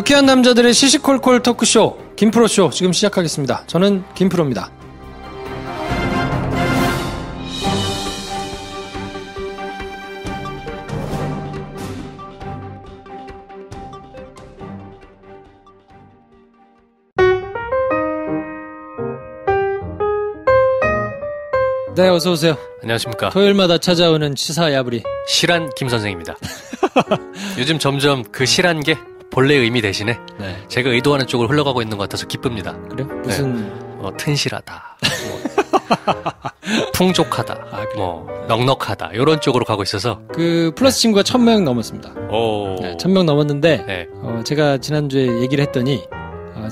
유쾌한 남자들의 시시콜콜 토크쇼 김프로쇼 지금 시작하겠습니다. 저는 김프로입니다. 네, 어서오세요. 안녕하십니까. 토요일마다 찾아오는 시사 야부리 실한 김선생입니다. 요즘 점점 그 실한 게 본래의 의미 대신에 네. 제가 의도하는 쪽으로 흘러가고 있는 것 같아서 기쁩니다. 그래요? 무슨 네. 튼실하다, 풍족하다, 넉넉하다 이런 쪽으로 가고 있어서 그 플러스 친구가 1000명 넘었습니다. 네, 1000명 넘었는데 네. 제가 지난주에 얘기를 했더니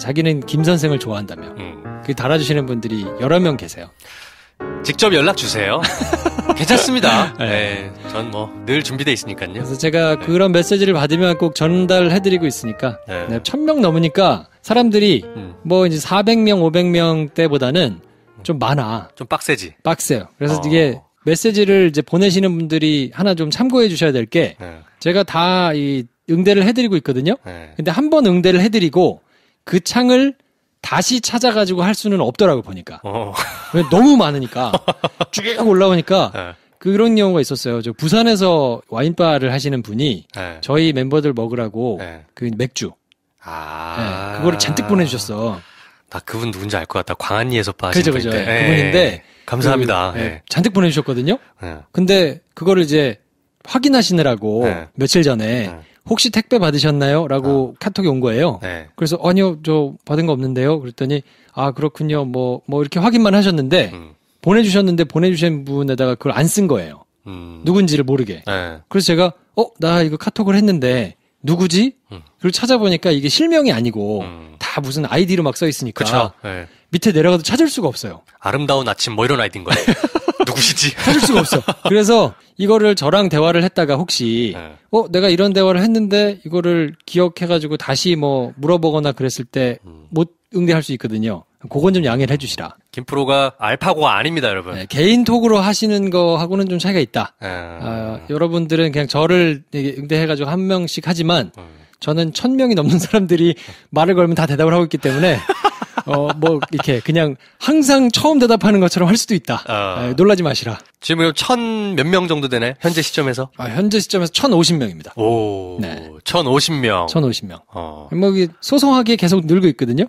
자기는 김 선생을 좋아한다며 그 달아주시는 분들이 여러 명 계세요. 직접 연락 주세요. 괜찮습니다. 네. 전 늘 준비되어 있으니까요. 그래서 제가 그런 메시지를 받으면 꼭 전달해드리고 있으니까 네, 1000명 넘으니까 사람들이 이제 400명, 500명 때보다는 좀 많아. 좀 빡세지. 빡세요. 그래서 이게 메시지를 이제 보내시는 분들이 하나 좀 참고해 주셔야 될 게 제가 다 이 응대를 해드리고 있거든요. 근데 한 번 응대를 해드리고 그 창을 다시 찾아가지고 할 수는 없더라고 보니까. 너무 많으니까 쭉 올라오니까 그런 경우가 있었어요. 저 부산에서 와인바를 하시는 분이 저희 멤버들 먹으라고 그 맥주 그거를 잔뜩 보내주셨어. 나 그분 누군지 알 것 같다. 광안리에서 그죠. 그분인데 감사합니다. 잔뜩 보내주셨거든요. 근데 그거를 이제 확인하시느라고 며칠 전에 혹시 택배 받으셨나요? 라고 카톡이 온 거예요. 그래서 아니요, 저 받은 거 없는데요. 그랬더니 그렇군요. 뭐 이렇게 확인만 하셨는데 보내주셨는데 보내주신 분에다가 그걸 안 쓴 거예요. 누군지를 모르게. 그래서 제가 나 이거 카톡을 했는데 누구지? 그리고 찾아보니까 이게 실명이 아니고 다 무슨 아이디로 막 써 있으니까 밑에 내려가도 찾을 수가 없어요. 아름다운 아침 이런 아이디인 거예요. 누구시지? 찾을 수가 없어. 그래서 이거를 저랑 대화를 했다가 혹시 내가 이런 대화를 했는데 이거를 기억해가지고 다시 물어보거나 그랬을 때 못 응대할 수 있거든요. 그건 좀 양해를 해주시라. 김프로가 알파고가 아닙니다, 여러분. 네, 개인 톡으로 하시는 거하고는 좀 차이가 있다. 여러분들은 그냥 저를 응대해가지고 한 명씩 하지만 저는 1000명이 넘는 사람들이 말을 걸면 다 대답을 하고 있기 때문에 이렇게 그냥 항상 처음 대답하는 것처럼 할 수도 있다. 놀라지 마시라. 지금 1000 몇 명 정도 되네? 현재 시점에서? 현재 시점에서 1050명입니다. 오. 네. 1050명. 1050명. 소소하게 계속 늘고 있거든요.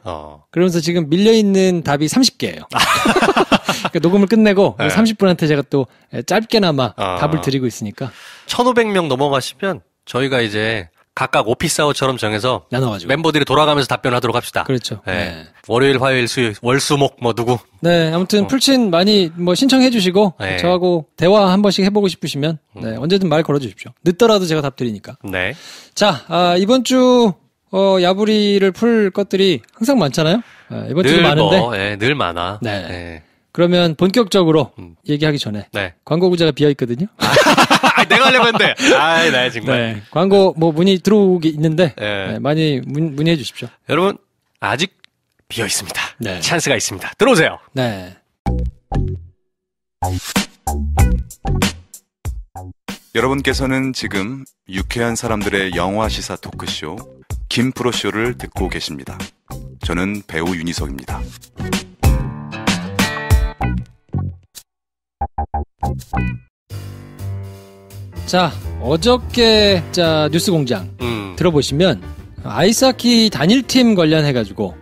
그러면서 지금 밀려있는 답이 30개예요. 그러니까 녹음을 끝내고 30분한테 제가 또 짧게나마 답을 드리고 있으니까. 1500명 넘어가시면 저희가 이제 각각 오피스아워처럼 정해서 나눠가지고 멤버들이 돌아가면서 답변하도록 합시다. 그렇죠. 네. 월요일, 화요일, 수요일, 월, 수, 목 누구? 네, 아무튼 풀친 많이 신청해 주시고 저하고 대화 한 번씩 해보고 싶으시면 언제든 말 걸어주십시오. 늦더라도 제가 답 드리니까. 네. 자, 이번 주 야부리를 풀 것들이 항상 많잖아요. 이번 주도 많은데. 늘 많아. 네. 그러면 본격적으로 얘기하기 전에 광고 구자가 비어 있거든요. 내가 하려고 했는데. 나 정말. 광고 문의 들어오기 있는데 많이 문의해 주십시오. 여러분 아직 비어 있습니다. 찬스가 있습니다. 들어오세요. 네. 여러분께서는 지금 유쾌한 사람들의 영화 시사 토크쇼 김프로쇼를 듣고 계십니다. 저는 배우 윤희석입니다. 자, 어저께 뉴스공장 들어보시면 아이스하키 단일팀 관련해가지고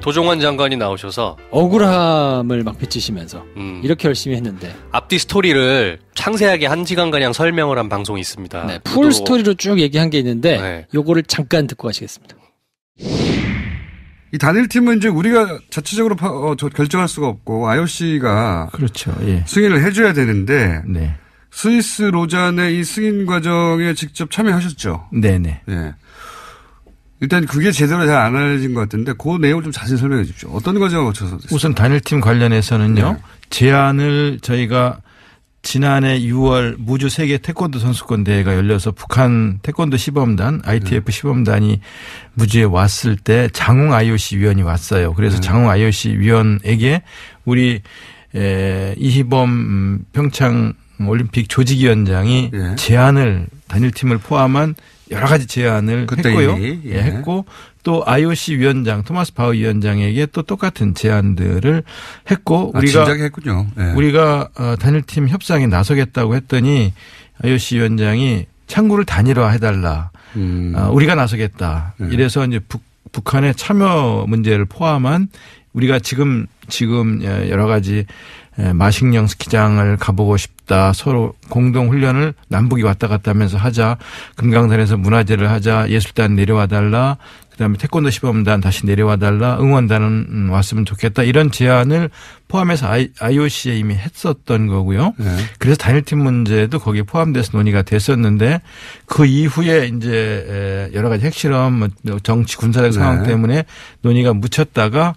도종환 장관이 나오셔서 억울함을 막 비치시면서 이렇게 열심히 했는데 앞뒤 스토리를 상세하게 1시간가량 설명을 한 방송이 있습니다. 풀 스토리로 쭉 얘기한 게 있는데 요거를 잠깐 듣고 가시겠습니다. 이 단일팀은 이제 우리가 자체적으로 결정할 수가 없고 IOC가 그렇죠. 승인을 해줘야 되는데 스위스 로잔의 이 승인 과정에 직접 참여하셨죠? 네네. 일단 그게 제대로 잘 안 알려진 것 같은데 그 내용을 좀 자세히 설명해 주십시오. 어떤 과정을 거쳐서 됐어요? 우선 단일팀 관련해서는요. 제안을 저희가 지난해 6월 무주 세계 태권도 선수권 대회가 열려서 북한 태권도 시범단 ITF 시범단이 무주에 왔을 때 장웅 IOC 위원이 왔어요. 그래서 장웅 IOC 위원에게 우리 이희범 평창 올림픽 조직위원장이 제안을 단일팀을 포함한 여러 가지 제안을 했고요. 했고 또 IOC 위원장 토마스 바흐 위원장에게 또 똑같은 제안들을 했고 우리가 진작에 했군요. 네. 우리가 단일팀 협상에 나서겠다고 했더니 IOC 위원장이 창구를 단일화해달라. 우리가 나서겠다. 이래서 이제 북한의 참여 문제를 포함한 우리가 지금 여러 가지 마식령 스키장을 가보고 싶다. 서로 공동훈련을 남북이 왔다 갔다 하면서 하자. 금강산에서 문화제를 하자. 예술단 내려와 달라. 그다음에 태권도 시범단 다시 내려와 달라. 응원단은 왔으면 좋겠다. 이런 제안을 포함해서 IOC에 이미 했었던 거고요. 네. 그래서 단일팀 문제도 거기에 포함돼서 논의가 됐었는데 그 이후에 이제 여러 가지 핵실험, 정치 군사적 상황 때문에 논의가 묻혔다가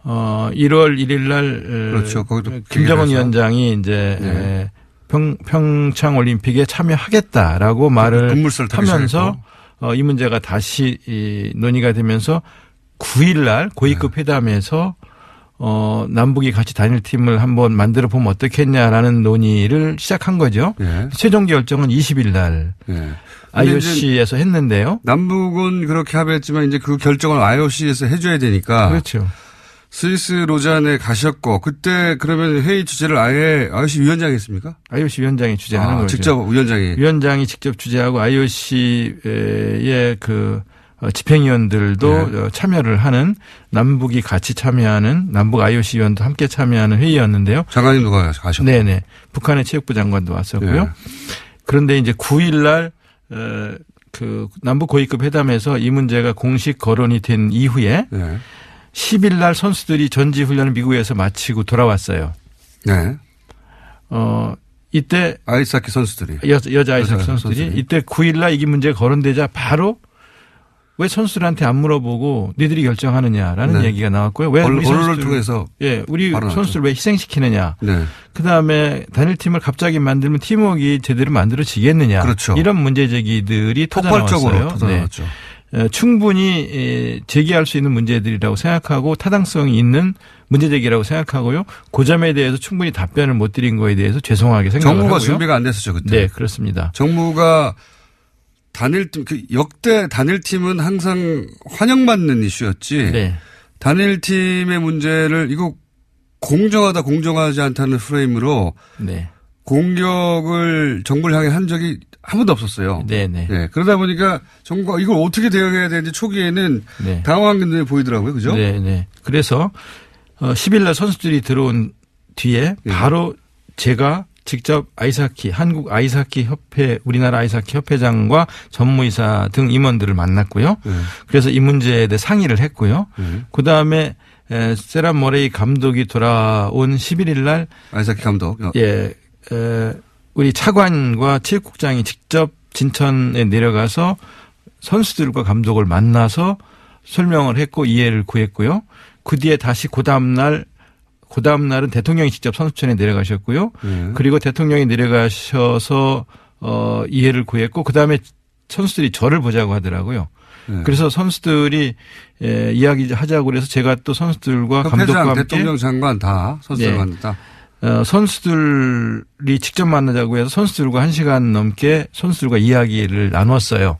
1월 1일 날 그렇죠. 김정은 위원장이 이제 평창 올림픽에 참여하겠다라고 말을 하면서 이 문제가 다시 논의가 되면서 9일 날 고위급 회담에서 남북이 같이 단일팀을 한번 만들어 보면 어떻겠냐라는 논의를 시작한 거죠. 네. 최종 결정은 20일 날 IOC에서 했는데요. 남북은 그렇게 합의했지만 이제 그 결정을 IOC에서 해줘야 되니까. 그렇죠. 스위스 로잔에 가셨고 그때 그러면 회의 주제를 아예 IOC 위원장이 했습니까? IOC 위원장이 주재하는 거죠. 직접 위원장이 직접 주재하고 IOC의 그 집행위원들도 참여를 하는 남북이 같이 참여하는 남북 IOC 위원도 함께 참여하는 회의였는데요. 장관님도 가셨고. 네네. 북한의 체육부 장관도 왔었고요. 그런데 이제 9일 날 그 남북 고위급 회담에서 이 문제가 공식 거론이 된 이후에 10일 날 선수들이 전지 훈련을 미국에서 마치고 돌아왔어요. 네. 이때 아이스하키 선수들이 여자 아이스하키 선수들이 이때 9일 날 이게 문제가 거론되자 바로 왜 선수들한테 안 물어보고 니들이 결정하느냐라는 얘기가 나왔고요. 왜 우리 언론을 통해서 우리 선수를 왜 희생시키느냐. 네. 그다음에 단일팀을 갑자기 만들면 팀워크가 제대로 만들어지겠느냐. 그렇죠. 이런 문제 제기들이 폭발적으로 터져나왔죠. 충분히 제기할 수 있는 문제들이라고 생각하고 타당성이 있는 문제 제기라고 생각하고요. 그 점에 대해서 충분히 답변을 못 드린 거에 대해서 죄송하게 생각을 정부가 하고요. 준비가 안 됐었죠 그때. 네, 그렇습니다. 정부가 단일팀 역대 단일팀은 항상 환영받는 이슈였지. 네. 단일팀의 문제를 이거 공정하다 공정하지 않다는 프레임으로 공격을 정부를 향해 한 적이 한 번도 없었어요. 네네. 네. 그러다 보니까 정부가 이걸 어떻게 대응해야 되는지 초기에는 당황한 게 보이더라고요. 그죠? 네네. 그래서 10일 날 선수들이 들어온 뒤에 바로 제가 직접 한국 아이스하키 협회, 우리나라 아이스하키 협회장과 전무이사 등 임원들을 만났고요. 그래서 이 문제에 대해 상의를 했고요. 그 다음에 세란 모레이 감독이 돌아온 11일 날 아이스하키 감독. 우리 차관과 체육국장이 직접 진천에 내려가서 선수들과 감독을 만나서 설명을 했고 이해를 구했고요. 그 뒤에 다시 그 다음 날은 대통령이 직접 선수촌에 내려가셨고요. 그리고 대통령이 내려가셔서 이해를 구했고 그다음에 선수들이 저를 보자고 하더라고요. 그래서 선수들이 이야기하자고 그래서 제가 또 선수들과 감독과 함께 대통령 장관 다 선수들 만났다. 선수들이 직접 만나자고 해서 선수들과 1시간 넘게 선수들과 이야기를 나눴어요.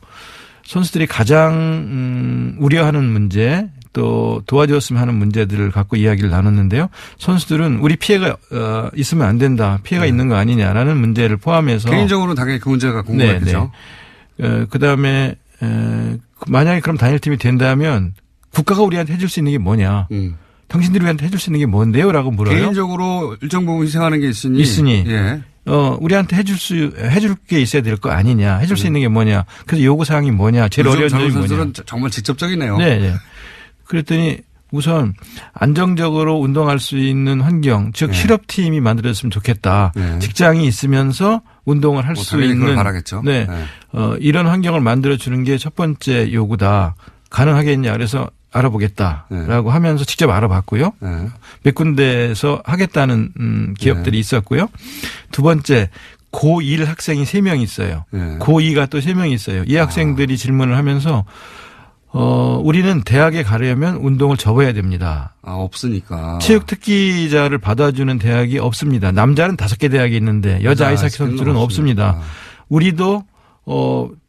선수들이 가장 우려하는 문제 또 도와줬으면 하는 문제들을 갖고 이야기를 나눴는데요. 선수들은 우리 피해가 있으면 안 된다. 피해가 있는 거 아니냐라는 문제를 포함해서. 개인적으로는 당연히 그 문제가 궁금했죠. 그다음에 만약에 그럼 단일팀이 된다면 국가가 우리한테 해줄 수 있는 게 뭐냐. 당신들이 우리한테 해줄 수 있는 게 뭔데요? 라고 물어요. 개인적으로 일정 부분 희생하는 게 있으니. 우리한테 해줄 게 있어야 될 거 아니냐. 해줄 수 있는 게 뭐냐. 그래서 요구사항이 뭐냐. 제일 어려운 점이 뭐냐. 선수들은 정말 직접적이네요. 네. 그랬더니 우선 안정적으로 운동할 수 있는 환경, 즉 실업팀이 만들어졌으면 좋겠다. 직장이 있으면서 운동을 할 수 있는. 바라겠죠. 이런 환경을 만들어주는 게 첫 번째 요구다. 가능하겠냐. 그래서 알아보겠다라고 하면서 직접 알아봤고요. 몇 군데에서 하겠다는 기업들이 있었고요. 두 번째, 고1 학생이 3명 있어요. 고2가 또 3명 있어요. 이 학생들이 질문을 하면서 우리는 대학에 가려면 운동을 접어야 됩니다. 없으니까. 체육 특기자를 받아주는 대학이 없습니다. 남자는 5개 대학이 있는데 여자 아이스하키 선수들은 없습니다. 우리도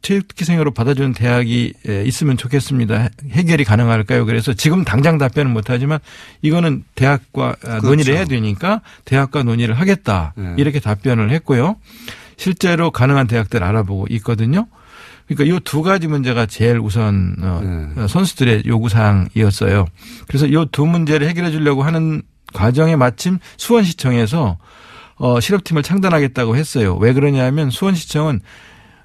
체육특기생으로 받아주는 대학이 있으면 좋겠습니다. 해결이 가능할까요? 그래서 지금 당장 답변은 못하지만 이거는 대학과 그렇죠. 논의를 해야 되니까 대학과 논의를 하겠다. 이렇게 답변을 했고요. 실제로 가능한 대학들 알아보고 있거든요. 그러니까 이 두 가지 문제가 제일 우선 선수들의 요구사항이었어요. 그래서 이 두 문제를 해결해 주려고 하는 과정에 마침 수원시청에서 실업팀을 창단하겠다고 했어요. 왜 그러냐면 수원시청은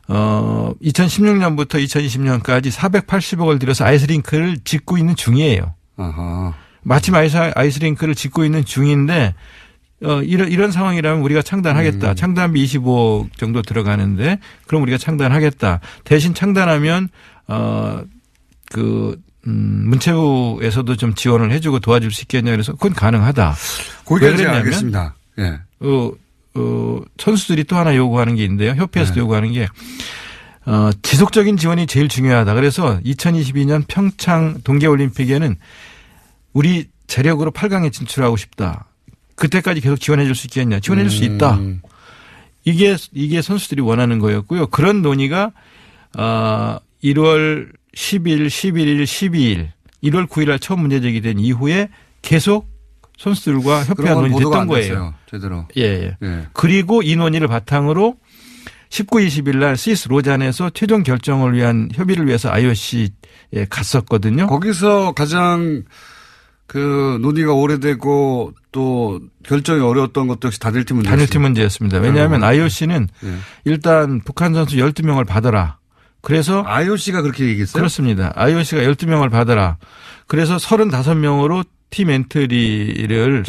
2016년부터 2020년까지 480억을 들여서 아이스링크를 짓고 있는 중이에요. 아하. 마침 아이스링크를 짓고 있는 중인데 이런 상황이라면 우리가 창단하겠다. 창단비 25억 정도 들어가는데 그럼 우리가 창단하겠다. 대신 창단하면 문체부에서도 좀 지원을 해주고 도와줄 수 있겠냐 그래서 그건 가능하다. 거기까지 알겠습니다. 예. 선수들이 또 하나 요구하는 게 있는데요. 협회에서도 요구하는 게 지속적인 지원이 제일 중요하다. 그래서 2022년 평창 동계올림픽에는 우리 재력으로 8강에 진출하고 싶다. 그때까지 계속 지원해 줄 수 있겠냐. 지원해 줄 수 있다. 이게 선수들이 원하는 거였고요. 그런 논의가 1월 10일, 11일, 12일, 1월 9일 날 처음 문제 제기된 이후에 계속 선수들과 협회가 논의됐던 거예요. 제대로. 예. 그리고 이 논의를 바탕으로 19, 20일 날 스위스 로잔에서 최종 결정을 위한 협의를 위해서 IOC에 갔었거든요. 거기서 가장 논의가 오래되고 또 결정이 어려웠던 것도 역시 단일팀 문제였습니다. 단일팀 문제였습니다. 왜냐하면 IOC는 일단 북한 선수 12명을 받아라. 그래서 IOC가 그렇게 얘기했어요? 그렇습니다. IOC가 12명을 받아라. 그래서 35명으로 팀 엔트리를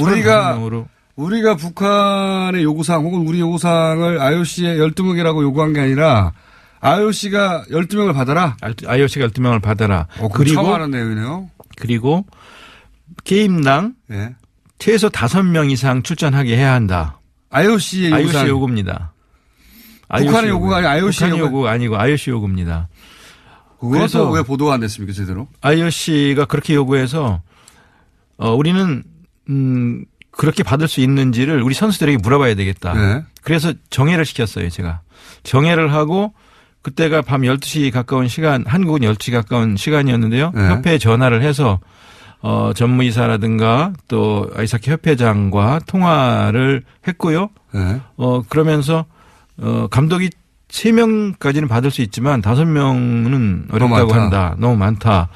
우리가 북한의 요구사항 혹은 우리 요구사항을 IOC에 12명이라고 요구한 게 아니라 IOC가 12명을 받아라? IOC가 12명을 받아라. 그리고 처음 하는 내용이네요. 그리고 게임당 최소 5명 이상 출전하게 해야 한다. IOC의 요구입니다. 북한의 요구가 아니고 북한의 요구가 아니고 IOC 요구입니다. 그래서 왜 보도가 안 됐습니까, 제대로? IOC가 그렇게 요구해서 우리는 그렇게 받을 수 있는지를 우리 선수들에게 물어봐야 되겠다. 네. 그래서 정회를 시켰어요, 제가. 정회를 하고 그때가 밤 12시 가까운 시간, 한국은 12시 가까운 시간이었는데요. 네. 협회에 전화를 해서 전무이사라든가 또 아이스하키 협회장과 통화를 했고요. 네. 그러면서 감독이 3명까지는 받을 수 있지만 5명은 어렵다고 한다. 너무 많다.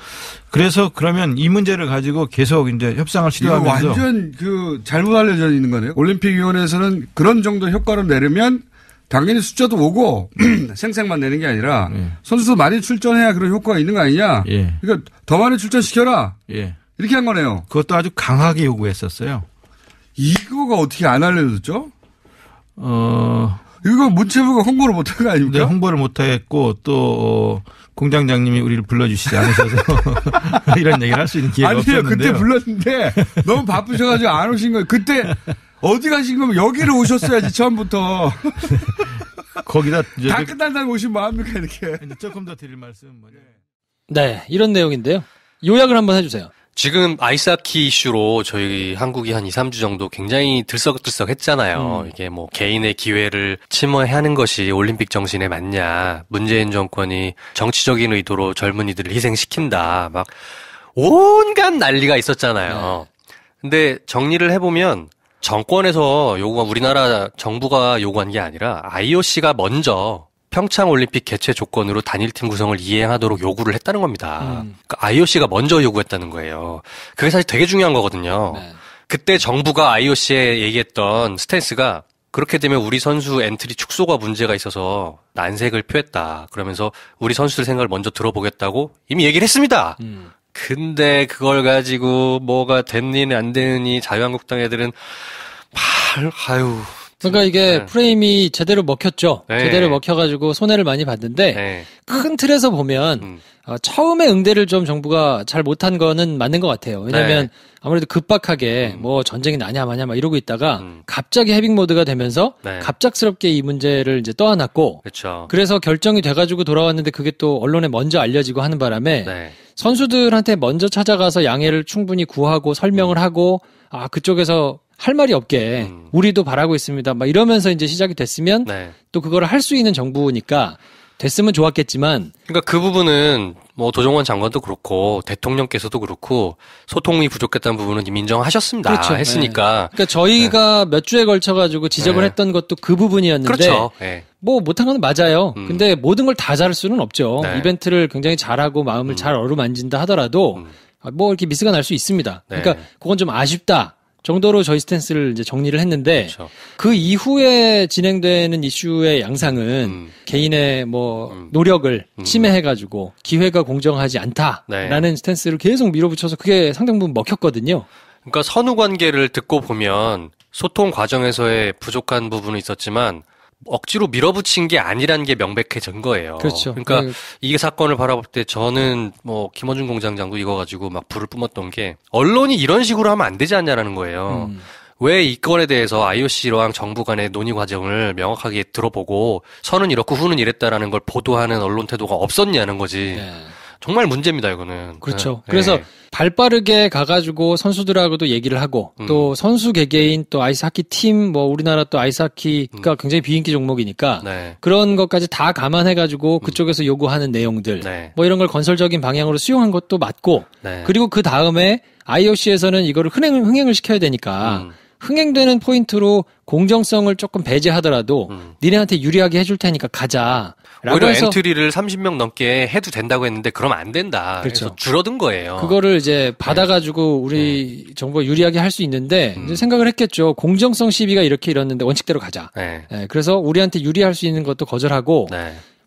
그래서 그러면 이 문제를 가지고 계속 이제 협상을 시도하면서. 이거 완전 잘못 알려져 있는 거네요. 올림픽위원회에서는 그런 정도 효과를 내려면 당연히 숫자도 오고 생색만 내는 게 아니라 선수도 많이 출전해야 그런 효과가 있는 거 아니냐. 예. 그러니까 더 많이 출전시켜라. 예. 이렇게 한 거네요. 그것도 아주 강하게 요구했었어요. 이거가 어떻게 안 알려졌죠? 이거 문체부가 홍보를 못한 거 아닙니까? 네, 홍보를 못했고 또 공장장님이 우리를 불러주시지 않으셔서 이런 얘기를 할 수 있는 기회가 없었는데요. 아니요. 그때 불렀는데 너무 바쁘셔가지고 안 오신 거예요. 그때 어디 가신 거면 여기를 오셨어야지 처음부터. 거기다 다 끝난다고 오시면 뭐합니까 이렇게. 조금 더 드릴 말씀은 뭐냐. 네. 이런 내용인데요. 요약을 한번 해주세요. 지금 아이스하키 이슈로 저희 한국이 한 2, 3주 정도 굉장히 들썩들썩 했잖아요. 이게 뭐 개인의 기회를 침해하는 것이 올림픽 정신에 맞냐. 문재인 정권이 정치적인 의도로 젊은이들을 희생시킨다. 막 온갖 난리가 있었잖아요. 근데 정리를 해보면 정권에서 우리나라 정부가 요구한 게 아니라 IOC가 먼저 평창 올림픽 개최 조건으로 단일팀 구성을 이행하도록 요구를 했다는 겁니다. 그러니까 IOC가 먼저 요구했다는 거예요. 그게 사실 되게 중요한 거거든요. 네. 그때 정부가 IOC에 얘기했던 스탠스가 그렇게 되면 우리 선수 엔트리 축소가 문제가 있어서 난색을 표했다. 그러면서 우리 선수들 생각을 먼저 들어보겠다고 이미 얘기를 했습니다. 근데 그걸 가지고 뭐가 됐니 안 되니 자유한국당 애들은 그러니까 이게 프레임이 제대로 먹혔죠. 네. 제대로 먹혀가지고 손해를 많이 봤는데 큰 틀에서 보면 처음에 응대를 좀 정부가 잘 못한 거는 맞는 것 같아요. 왜냐하면 아무래도 급박하게 뭐 전쟁이 나냐 마냐 막 이러고 있다가 갑자기 해빙 모드가 되면서 갑작스럽게 이 문제를 이제 떠안았고 그쵸. 그래서 결정이 돼가지고 돌아왔는데 그게 또 언론에 먼저 알려지고 하는 바람에 선수들한테 먼저 찾아가서 양해를 충분히 구하고 설명을 하고 그쪽에서 할 말이 없게 우리도 바라고 있습니다. 막 이러면서 이제 시작이 됐으면 또 그걸 할 수 있는 정부니까 됐으면 좋았겠지만. 그러니까 그 부분은 뭐 도정원 장관도 그렇고 대통령께서도 그렇고 소통이 부족했다는 부분은 이미 인정하셨습니다. 그렇죠. 했으니까. 네. 그러니까 저희가 몇 주에 걸쳐가지고 지적을 했던 것도 그 부분이었는데. 그렇죠. 뭐 못한 건 맞아요. 근데 모든 걸 다 잘할 수는 없죠. 이벤트를 굉장히 잘하고 마음을 잘 어루만진다 하더라도 뭐 이렇게 미스가 날 수 있습니다. 그러니까 그건 좀 아쉽다 정도로 저희 스탠스를 이제 정리를 했는데 그렇죠. 그 이후에 진행되는 이슈의 양상은 개인의 뭐 노력을 침해해가지고 기회가 공정하지 않다라는 스탠스를 계속 밀어붙여서 그게 상당 부분 먹혔거든요. 그러니까 선후 관계를 듣고 보면 소통 과정에서의 부족한 부분은 있었지만 억지로 밀어붙인 게 아니라는 게 명백해진 거예요. 그렇죠. 그러니까 이 사건을 바라볼 때 저는 뭐 김원준 공장장도 이거 가지고 막 불을 뿜었던 게 언론이 이런 식으로 하면 안 되지 않냐라는 거예요. 왜 이 건에 대해서 IOC랑 정부 간의 논의 과정을 명확하게 들어보고 선은 이렇고 후는 이랬다라는 걸 보도하는 언론 태도가 없었냐는 거지. 네. 정말 문제입니다, 이거는. 그렇죠. 네. 그래서 발 빠르게 가가지고 선수들하고도 얘기를 하고 또 선수 개개인 또 아이스하키 팀 뭐 우리나라 또 아이스하키가 굉장히 비인기 종목이니까 그런 것까지 다 감안해가지고 그쪽에서 요구하는 내용들 뭐 이런 걸 건설적인 방향으로 수용한 것도 맞고 그리고 그 다음에 IOC에서는 이거를 흥행을 시켜야 되니까 흥행되는 포인트로 공정성을 조금 배제하더라도 니네한테 유리하게 해줄 테니까 가자. 오히려 엔트리를 30명 넘게 해도 된다고 했는데 그러면 안 된다. 그렇죠. 그래서 줄어든 거예요. 그거를 이제 받아가지고 우리 정부가 유리하게 할 수 있는데 이제 생각을 했겠죠. 공정성 시비가 이렇게 이뤘는데 원칙대로 가자. 그래서 우리한테 유리할 수 있는 것도 거절하고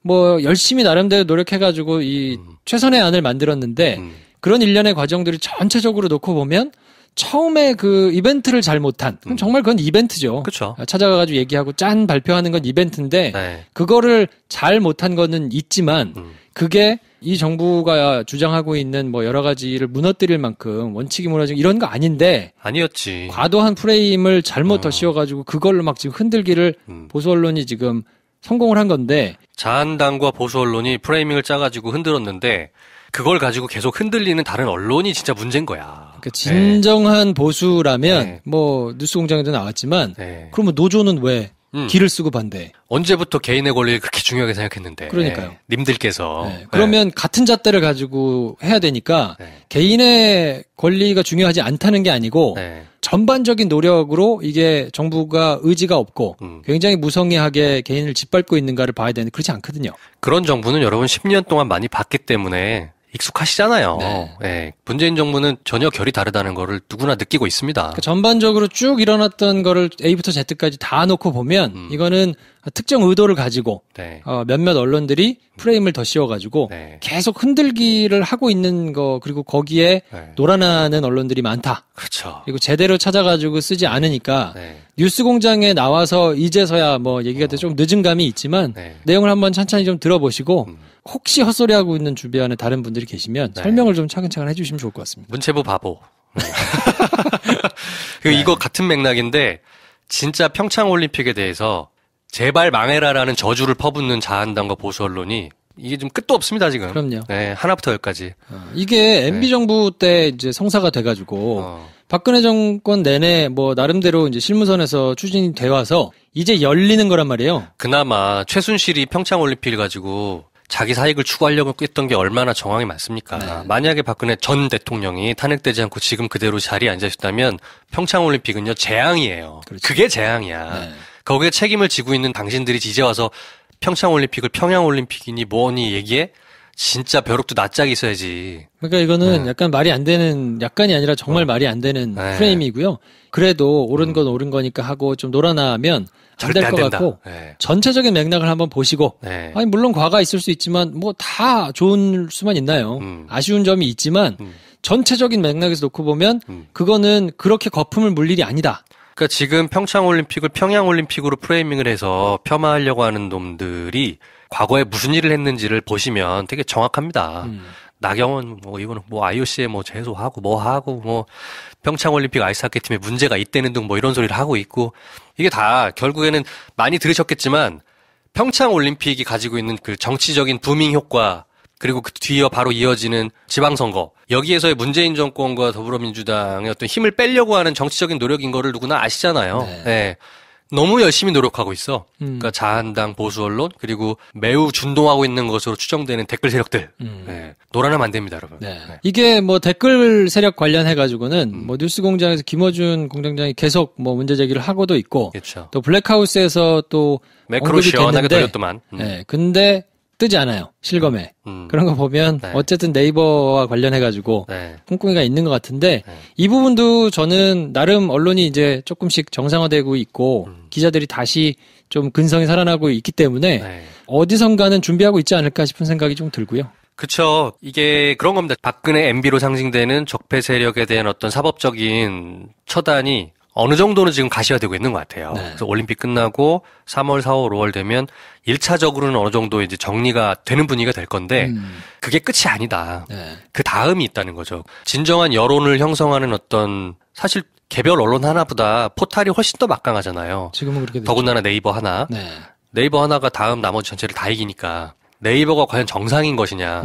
뭐 열심히 나름대로 노력해가지고 이 최선의 안을 만들었는데 그런 일련의 과정들이 전체적으로 놓고 보면 처음에 그 이벤트를 잘 못한 그럼 정말 그건 이벤트죠. 그렇죠. 찾아가가지고 얘기하고 짠 발표하는 건 이벤트인데 그거를 잘 못한 거는 있지만 그게 이 정부가 주장하고 있는 뭐 여러 가지를 무너뜨릴 만큼 원칙이 무너지고 이런 거 아닌데 아니었지. 과도한 프레임을 잘못 더 씌워가지고 그걸로 막 지금 흔들기를 보수 언론이 지금 성공을 한 건데 자한당과 보수 언론이 프레이밍을 짜가지고 흔들었는데 그걸 가지고 계속 흔들리는 다른 언론이 진짜 문제인 거야. 그러니까 진정한 보수라면 뭐 뉴스공장에도 나왔지만 그러면 노조는 왜 기를 쓰고 반대? 언제부터 개인의 권리를 그렇게 중요하게 생각했는데. 그러니까요. 님들께서. 그러면 같은 잣대를 가지고 해야 되니까 개인의 권리가 중요하지 않다는 게 아니고 전반적인 노력으로 이게 정부가 의지가 없고 굉장히 무성의하게 개인을 짓밟고 있는가를 봐야 되는데 그렇지 않거든요. 그런 정부는 여러분 10년 동안 많이 봤기 때문에 익숙하시잖아요. 문재인 정부는 전혀 결이 다르다는 거를 누구나 느끼고 있습니다. 그러니까 전반적으로 쭉 일어났던 거를 A부터 Z까지 다 놓고 보면 이거는 특정 의도를 가지고 몇몇 언론들이 프레임을 더 씌워가지고 계속 흔들기를 하고 있는 거 그리고 거기에 놀아나는 언론들이 많다. 그렇죠. 그리고 제대로 찾아가지고 쓰지 않으니까 뉴스공장에 나와서 이제서야 뭐 얘기가 좀 늦은 감이 있지만 내용을 한번 천천히 좀 들어보시고 혹시 헛소리하고 있는 주변에 다른 분들이 계시면 설명을 좀 차근차근 해주시면 좋을 것 같습니다. 문체부 바보. 이거 같은 맥락인데 진짜 평창올림픽에 대해서 제발 망해라라는 저주를 퍼붓는 자한당과 보수 언론이 이게 좀 끝도 없습니다 지금. 그럼요. 하나부터 열까지. 이게 MB 정부 때 이제 성사가 돼가지고 박근혜 정권 내내 뭐 나름대로 이제 실무선에서 추진이 돼 와서 이제 열리는 거란 말이에요. 그나마 최순실이 평창올림픽을 가지고 자기 사익을 추구하려고 했던 게 얼마나 정황이 많습니까? 만약에 박근혜 전 대통령이 탄핵되지 않고 지금 그대로 자리에 앉아있다면 평창올림픽은요 재앙이에요. 그렇죠. 그게 재앙이야. 거기에 책임을 지고 있는 당신들이 이제 와서 평창올림픽을 평양올림픽이니 뭐니 얘기해? 진짜 벼룩도 낯짝이 있어야지. 그러니까 이거는 약간 말이 안 되는, 약간이 아니라 정말 말이 안 되는 프레임이고요. 그래도 옳은 건 옳은 거니까 하고 좀 놀아나면 안 될 것 같고 전체적인 맥락을 한번 보시고 아니 물론 과가 있을 수 있지만 뭐 다 좋은 수만 있나요? 아쉬운 점이 있지만 전체적인 맥락에서 놓고 보면 그거는 그렇게 거품을 물 일이 아니다. 그러니까 지금 평창올림픽을 평양올림픽으로 프레이밍을 해서 폄하하려고 하는 놈들이 과거에 무슨 일을 했는지를 보시면 되게 정확합니다. 나경원 뭐 이거는 뭐 IOC에 뭐 제소하고 뭐 하고 뭐 평창올림픽 아이스하키 팀에 문제가 있다는 등 뭐 이런 소리를 하고 있고 이게 다 결국에는 많이 들으셨겠지만 평창올림픽이 가지고 있는 그 정치적인 부밍 효과 그리고 그 뒤에 바로 이어지는 지방선거 여기에서의 문재인 정권과 더불어민주당의 어떤 힘을 빼려고 하는 정치적인 노력인 거를 누구나 아시잖아요. 너무 열심히 노력하고 있어. 그러니까 자한당, 보수 언론, 그리고 매우 준동하고 있는 것으로 추정되는 댓글 세력들. 네. 놀아나면 안 됩니다, 여러분. 네. 네. 이게 뭐 댓글 세력 관련해가지고는 뭐 뉴스공장에서 김어준 공장장이 계속 뭐 문제 제기를 하고도 있고. 그렇죠. 또 블랙하우스에서 또 매크로 시원하게 돌렸더만. 네. 근데 뜨지 않아요. 실검에. 그런 거 보면 네. 어쨌든 네이버와 관련해가지고 네. 꿍꿍이가 있는 것 같은데 네. 이 부분도 저는 나름 언론이 이제 조금씩 정상화되고 있고 기자들이 다시 좀 근성이 살아나고 있기 때문에 네. 어디선가는 준비하고 있지 않을까 싶은 생각이 좀 들고요. 그렇죠. 이게 그런 겁니다. 박근혜 MB로 상징되는 적폐 세력에 대한 어떤 사법적인 처단이 어느 정도는 지금 가시화되고 있는 것 같아요. 네. 그래서 올림픽 끝나고 3월, 4월, 5월 되면 1차적으로는 어느 정도 이제 정리가 되는 분위기가 될 건데 그게 끝이 아니다. 네. 그 다음이 있다는 거죠. 진정한 여론을 형성하는 어떤 사실 개별 언론 하나보다 포탈이 훨씬 더 막강하잖아요. 지금은 그렇게 됐죠. 더군다나 네이버 하나. 네. 네이버 하나가 다음 나머지 전체를 다 이기니까 네이버가 과연 정상인 것이냐.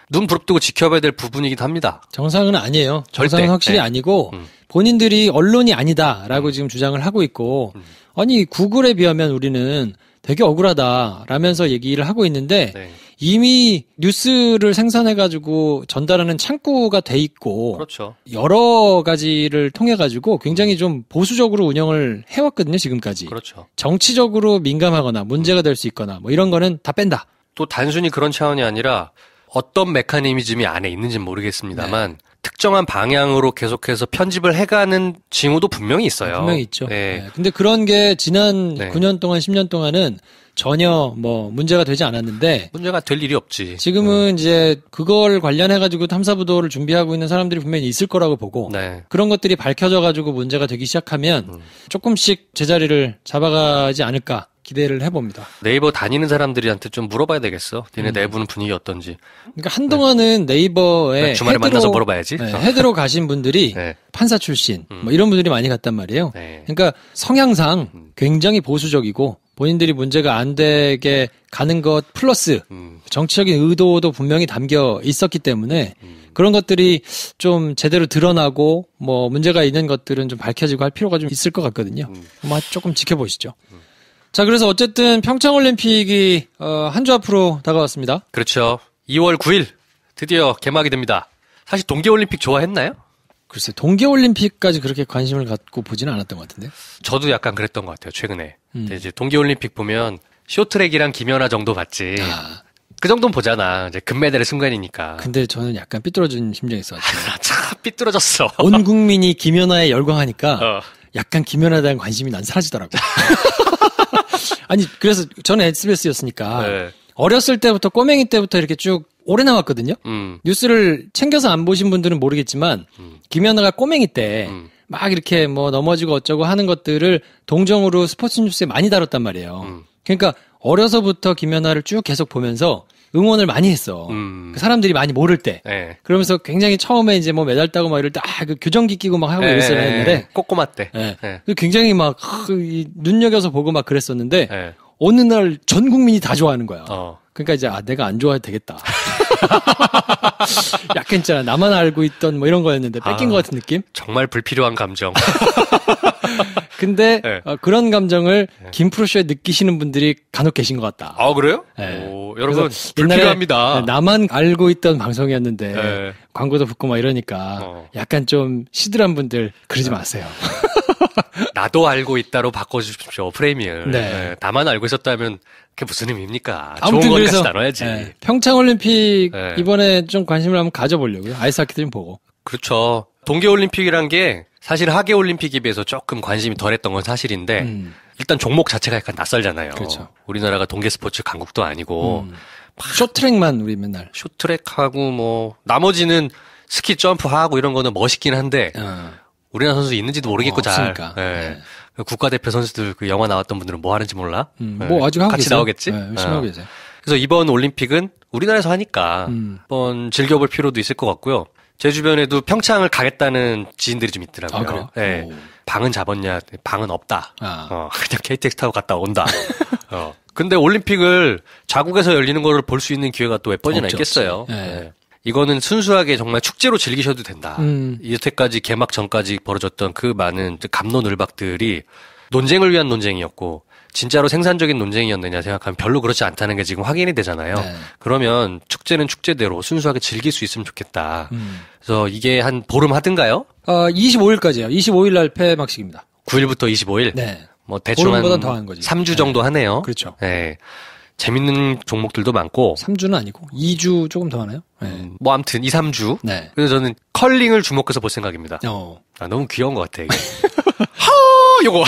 눈 부릅뜨고 지켜봐야 될 부분이긴 합니다. 정상은 아니에요. 정상은 확실히 네. 아니고 본인들이 언론이 아니다라고 지금 주장을 하고 있고 아니 구글에 비하면 우리는 되게 억울하다라면서 얘기를 하고 있는데 네. 이미 뉴스를 생산해가지고 전달하는 창구가 돼 있고 그렇죠. 여러 가지를 통해가지고 굉장히 좀 보수적으로 운영을 해왔거든요. 지금까지. 그렇죠. 정치적으로 민감하거나 문제가 될 수 있거나 뭐 이런 거는 다 뺀다. 또 단순히 그런 차원이 아니라 어떤 메커니즘이 안에 있는지는 모르겠습니다만 네. 특정한 방향으로 계속해서 편집을 해가는 징후도 분명히 있어요. 분명히 있죠. 네. 네. 근데 그런 게 지난 네. 9년 동안 10년 동안은 전혀 뭐 문제가 되지 않았는데 문제가 될 일이 없지. 지금은 이제 그걸 관련해가지고 탐사보도를 준비하고 있는 사람들이 분명히 있을 거라고 보고 네. 그런 것들이 밝혀져가지고 문제가 되기 시작하면 조금씩 제자리를 잡아가지 않을까 기대를 해봅니다. 네이버 다니는 사람들한테 좀 물어봐야 되겠어. 니네 내부는 분위기 어떤지. 그러니까 한동안은 네. 네이버에 주말에 만나서 물어봐야지. 네, 헤드로 가신 분들이 네. 판사 출신 뭐 이런 분들이 많이 갔단 말이에요. 네. 그러니까 성향상 굉장히 보수적이고 본인들이 문제가 안 되게 가는 것 플러스 정치적인 의도도 분명히 담겨 있었기 때문에 그런 것들이 좀 제대로 드러나고 뭐 문제가 있는 것들은 좀 밝혀지고 할 필요가 좀 있을 것 같거든요. 뭐 조금 지켜보시죠. 자, 그래서 어쨌든 평창올림픽이 한 주 앞으로 다가왔습니다. 그렇죠. 2월 9일 드디어 개막이 됩니다. 사실 동계올림픽 좋아했나요? 글쎄, 동계올림픽까지 그렇게 관심을 갖고 보지는 않았던 것 같은데. 저도 약간 그랬던 것 같아요, 최근에. 근데 이제 동계올림픽 보면 쇼트랙이랑 김연아 정도 봤지. 그 정도는 보잖아. 이제 금메달의 순간이니까. 근데 저는 약간 삐뚤어진 심정이 있었죠. 참 삐뚤어졌어. 온 국민이 김연아에 열광하니까 약간 김연아에 대한 관심이 난 사라지더라고. 아니, 그래서 저는 SBS였으니까 네. 어렸을 때부터 꼬맹이 때부터 이렇게 쭉 오래 나왔거든요. 뉴스를 챙겨서 안 보신 분들은 모르겠지만 김연아가 꼬맹이 때 막 이렇게 뭐 넘어지고 어쩌고 하는 것들을 동정으로 스포츠 뉴스에 많이 다뤘단 말이에요. 그러니까 어려서부터 김연아를 쭉 계속 보면서 응원을 많이 했어. 사람들이 많이 모를 때. 네. 그러면서 굉장히 처음에 이제 뭐 메달 따고 막 이럴 때, 그 교정기 끼고 막 하고 이랬어요, 옛날에. 꼬꼬마 때. 네. 네. 굉장히 막, 눈여겨서 보고 막 그랬었는데, 네. 어느 날 전 국민이 다 좋아하는 거야. 그러니까 이제, 내가 안 좋아해도 되겠다. 약간 있잖아. 나만 알고 있던 뭐 이런 거였는데, 뺏긴 것 같은 느낌? 정말 불필요한 감정. 근데 네. 그런 감정을 김프로쇼에 느끼시는 분들이 간혹 계신 것 같다. 아, 그래요? 네. 오, 여러분 불필요합니다. 나만 알고 있던 방송이었는데 네. 광고도 붙고 막 이러니까 약간 좀 시들한 분들 그러지 마세요. 나도 알고 있다로 바꿔주십시오, 프레임을. 네. 네. 나만 알고 있었다면 그게 무슨 의미입니까? 좋은 건 같이 나눠야지. 네. 평창올림픽 네. 이번에 좀 관심을 한번 가져보려고요. 아이스하키도 좀 보고. 그렇죠. 동계올림픽이란 게 사실 하계올림픽에 비해서 조금 관심이 덜했던 건 사실인데 일단 종목 자체가 약간 낯설잖아요. 그렇죠. 우리나라가 동계스포츠 강국도 아니고 쇼트랙만 우리 맨날. 쇼트랙하고 뭐 나머지는 스키 점프하고 이런 거는 멋있긴 한데 우리나라 선수 있는지도 모르겠고 잘. 네. 네. 국가대표 선수들 그 영화 나왔던 분들은 뭐 하는지 몰라. 네. 뭐 아직 하고 같이 계세요? 나오겠지. 네, 열심히 하고 계세요. 그래서 이번 올림픽은 우리나라에서 하니까 한번 즐겨볼 필요도 있을 것 같고요. 제 주변에도 평창을 가겠다는 지인들이 좀 있더라고요. 아, 그래요? 네. 방은 잡았냐? 방은 없다. 그냥 KTX 타고 갔다 온다. 근데 올림픽을 자국에서 열리는 거를 볼 수 있는 기회가 또 몇 번이나 있겠어요. 네. 이거는 순수하게 정말 축제로 즐기셔도 된다. 여태까지 개막 전까지 벌어졌던 그 많은 갑론을박들이 논쟁을 위한 논쟁이었고 진짜로 생산적인 논쟁이었느냐 생각하면 별로 그렇지 않다는 게 지금 확인이 되잖아요. 네. 그러면 축제는 축제대로 순수하게 즐길 수 있으면 좋겠다. 그래서 이게 한 보름 하든가요? 25일까지요. 25일 날 폐막식입니다. 9일부터 25일? 네. 뭐 대충 보름보단 더 한 거지. 3주 정도 하네요. 그렇죠. 네. 재밌는 종목들도 많고. 3주는 아니고 2주 조금 더 하나요? 네. 뭐 아무튼 2, 3주. 네. 그래서 저는 컬링을 주목해서 볼 생각입니다. 너무 귀여운 것 같아 이게. 요거.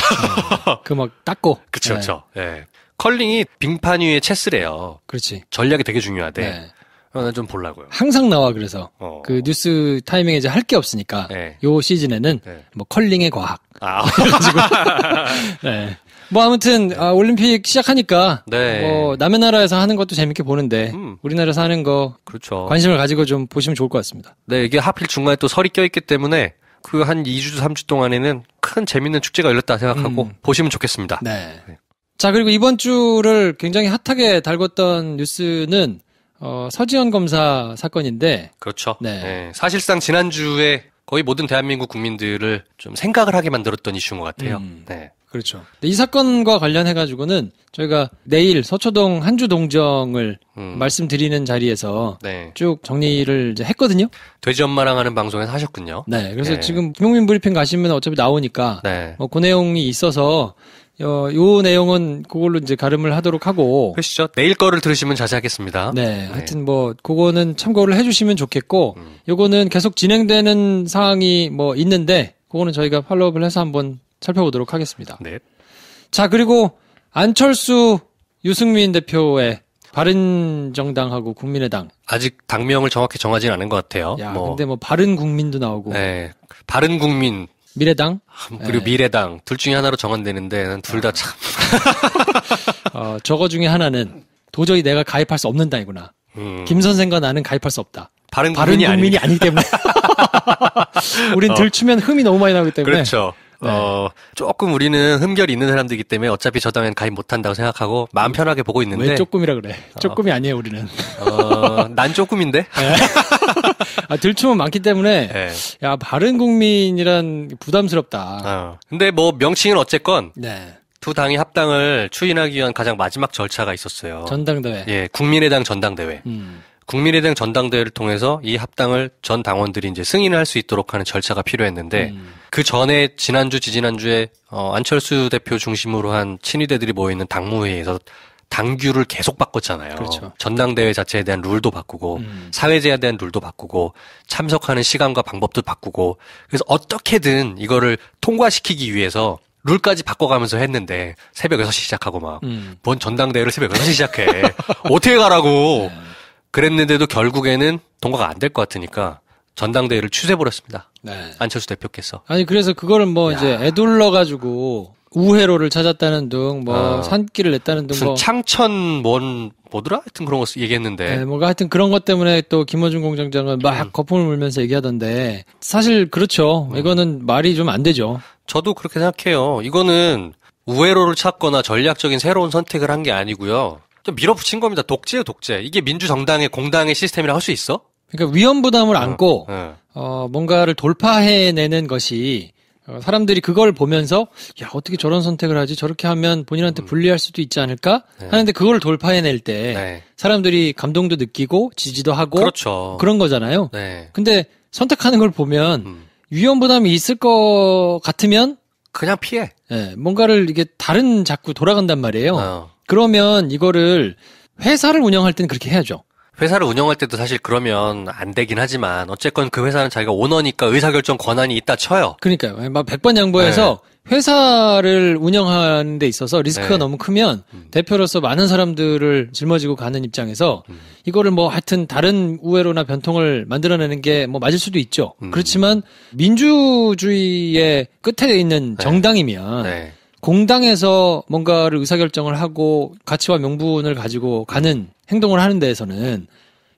그 막 닦고. 그쵸, 그쵸. 예. 컬링이 빙판 위에 체스래요. 그렇지. 전략이 되게 중요하대. 네. 난 좀 보려고요. 항상 나와, 그래서. 그 뉴스 타이밍에 이제 할 게 없으니까. 네. 요 시즌에는 네. 뭐 컬링의 과학. 그래가지고. 네. 뭐 아무튼, 올림픽 시작하니까. 네. 뭐 남의 나라에서 하는 것도 재밌게 보는데. 우리나라에서 하는 거. 그렇죠. 관심을 가지고 좀 보시면 좋을 것 같습니다. 네, 이게 하필 중간에 또 설이 껴있기 때문에 그 한 2주, 3주 동안에는 큰 재밌는 축제가 열렸다 생각하고 보시면 좋겠습니다. 네. 자, 그리고 이번 주를 굉장히 핫하게 달궜던 뉴스는 서지현 검사 사건인데. 그렇죠. 네. 네. 사실상 지난주에 거의 모든 대한민국 국민들을 좀 생각을 하게 만들었던 이슈인 것 같아요. 네. 그렇죠. 이 사건과 관련해가지고는 저희가 내일 서초동 한주 동정을 말씀드리는 자리에서 네. 쭉 정리를 이제 했거든요. 돼지 엄마랑 하는 방송에서 하셨군요. 네. 그래서 지금 김용민 브리핑 가시면 어차피 나오니까. 네. 그 내용이 있어서 요 내용은 그걸로 이제 가름을 하도록 하고. 그러시죠. 내일 거를 들으시면 자세하겠습니다. 네. 하여튼 뭐, 그거는 참고를 해주시면 좋겠고, 요거는 계속 진행되는 사항이 뭐 있는데, 그거는 저희가 팔로우업을 해서 한번 살펴보도록 하겠습니다. 네. 자, 그리고 안철수, 유승민 대표의 바른정당하고 국민의당. 아직 당명을 정확히 정하진 않은 것 같아요. 야, 근데 뭐 바른국민도 나오고. 네. 바른국민. 미래당? 그리고 미래당. 둘 중에 하나로 정한되는데, 난 둘 다 참. 저거 중에 하나는 도저히 내가 가입할 수 없는 당이구나. 김 선생과 나는 가입할 수 없다. 바른국민이 아니기 때문에. 우린 들추면 흠이 너무 많이 나오기 때문에. 그렇죠. 네. 조금 우리는 흠결이 있는 사람들이기 때문에 어차피 저 당엔 가입 못한다고 생각하고 마음 편하게 보고 있는데. 왜 조금이라 그래? 조금이 아니에요, 우리는. 난 조금인데? 들추면 많기 때문에. 네. 야, 바른국민이란 부담스럽다. 근데 뭐 명칭은 어쨌건. 네. 두 당이 합당을 추인하기 위한 가장 마지막 절차가 있었어요. 전당대회. 예, 국민의당 전당대회. 국민의당 전당대회를 통해서 이 합당을 전 당원들이 이제 승인을 할 수 있도록 하는 절차가 필요했는데 그 전에 지난주, 지지난주에 안철수 대표 중심으로 한 친위대들이 모여있는 당무회의에서 당규를 계속 바꿨잖아요. 그렇죠. 전당대회 자체에 대한 룰도 바꾸고 사회제에 대한 룰도 바꾸고 참석하는 시간과 방법도 바꾸고 그래서 어떻게든 이거를 통과시키기 위해서 룰까지 바꿔가면서 했는데 새벽 6시 시작하고 막 뭔 전당대회를 새벽 6시 시작해. 어떻게 가라고. 그랬는데도 결국에는 통과가 안 될 것 같으니까 전당대회를 취소해버렸습니다. 네. 안철수 대표께서. 아니 그래서 그거를 뭐 이제 애둘러가지고 우회로를 찾았다는 등 뭐 산길을 냈다는 등 무슨 뭐 창천 뭐더라? 하여튼 그런 거 얘기했는데. 네, 뭔가 하여튼 그런 것 때문에 또 김어준 공장장은 막 거품을 물면서 얘기하던데 사실 그렇죠. 이거는 말이 좀 안 되죠. 저도 그렇게 생각해요. 이거는 우회로를 찾거나 전략적인 새로운 선택을 한 게 아니고요. 좀 밀어붙인 겁니다. 독재예요, 독재. 이게 민주정당의 공당의 시스템이라 할 수 있어? 그러니까 위험 부담을 안고 뭔가를 돌파해내는 것이 사람들이 그걸 보면서 야 어떻게 저런 선택을 하지? 저렇게 하면 본인한테 불리할 수도 있지 않을까? 하는데 그걸 돌파해낼 때 사람들이 감동도 느끼고 지지도 하고 그렇죠. 그런 거잖아요. 네. 근데 선택하는 걸 보면 위험 부담이 있을 것 같으면 그냥 피해. 네, 뭔가를 이게 다른 자꾸 돌아간단 말이에요. 그러면 이거를 회사를 운영할 때는 그렇게 해야죠. 회사를 운영할 때도 사실 그러면 안 되긴 하지만 어쨌건 그 회사는 자기가 오너니까 의사결정 권한이 있다 쳐요. 그러니까요. 막 100번 양보해서 회사를 운영하는 데 있어서 리스크가 너무 크면 대표로서 많은 사람들을 짊어지고 가는 입장에서 이거를 뭐 하여튼 다른 우회로나 변통을 만들어내는 게 뭐 맞을 수도 있죠. 그렇지만 민주주의의 끝에 있는 정당이면 공당에서 뭔가를 의사결정을 하고 가치와 명분을 가지고 가는 행동을 하는 데에서는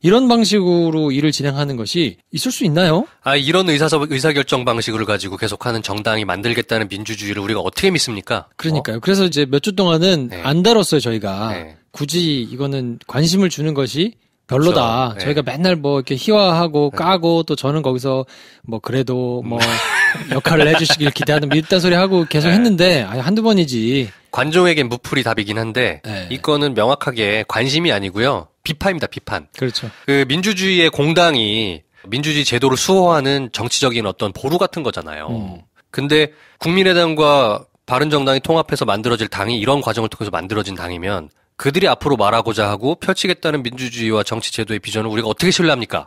이런 방식으로 일을 진행하는 것이 있을 수 있나요? 이런 의사결정 방식을 가지고 계속하는 정당이 만들겠다는 민주주의를 우리가 어떻게 믿습니까? 그러니까요. 그래서 이제 몇 주 동안은 안 다뤘어요, 저희가. 굳이 이거는 관심을 주는 것이 별로다. 그렇죠. 저희가 맨날 뭐 이렇게 희화하고 까고 또 저는 거기서 뭐 그래도 뭐 역할을 해주시길 기대하는 이딴 소리 하고 계속 했는데 한두 번이지. 관종에겐 무풀이 답이긴 한데 이거는 명확하게 관심이 아니고요. 비판입니다. 비판. 그렇죠. 그 민주주의의 공당이 민주주의 제도를 수호하는 정치적인 어떤 보루 같은 거잖아요. 근데 국민의당과 바른정당이 통합해서 만들어질 당이 이런 과정을 통해서 만들어진 당이면 그들이 앞으로 말하고자 하고 펼치겠다는 민주주의와 정치 제도의 비전을 우리가 어떻게 신뢰합니까?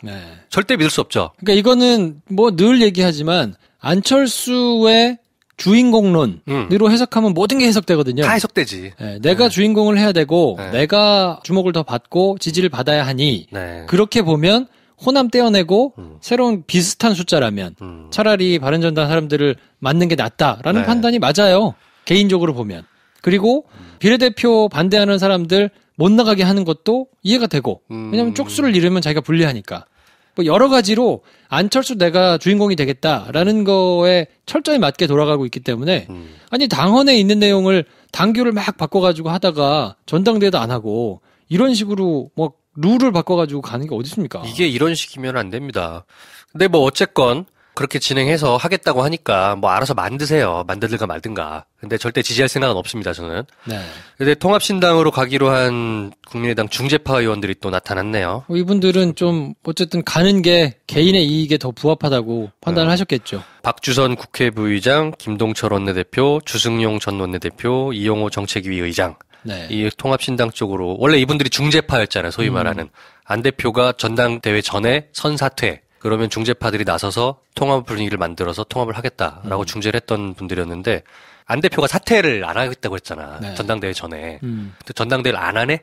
절대 믿을 수 없죠. 그러니까 이거는 뭐 늘 얘기하지만 안철수의 주인공론으로 해석하면 모든 게 해석되거든요. 다 해석되지. 내가 주인공을 해야 되고 내가 주목을 더 받고 지지를 받아야 하니 그렇게 보면 호남 떼어내고 새로운 비슷한 숫자라면 차라리 바른정당 사람들을 맞는 게 낫다라는 판단이 맞아요. 개인적으로 보면. 그리고 비례대표 반대하는 사람들 못 나가게 하는 것도 이해가 되고 왜냐하면 쪽수를 잃으면 자기가 불리하니까. 뭐 여러 가지로 안철수 내가 주인공이 되겠다라는 거에 철저히 맞게 돌아가고 있기 때문에 아니 당헌에 있는 내용을 당규를 막 바꿔가지고 하다가 전당대회도 안 하고 이런 식으로 뭐 룰을 바꿔가지고 가는 게 어디 있습니까? 이게 이런 식이면 안 됩니다. 근데 뭐 어쨌건 그렇게 진행해서 하겠다고 하니까 뭐 알아서 만드세요. 만들든가 말든가. 근데 절대 지지할 생각은 없습니다, 저는. 근데 통합신당으로 가기로 한 국민의당 중재파 의원들이 또 나타났네요. 이분들은 좀 어쨌든 가는 게 개인의 이익에 더 부합하다고 판단을 하셨겠죠. 박주선 국회부의장, 김동철 원내대표, 주승용 전 원내대표, 이용호 정책위 의장. 이 통합신당 쪽으로 원래 이분들이 중재파였잖아요. 소위 말하는. 안 대표가 전당대회 전에 선사퇴. 그러면 중재파들이 나서서 통합 분위기를 만들어서 통합을 하겠다라고 중재를 했던 분들이었는데 안 대표가 사퇴를 안 하겠다고 했잖아. 전당대회 전에. 근데 전당대회를 안 하네?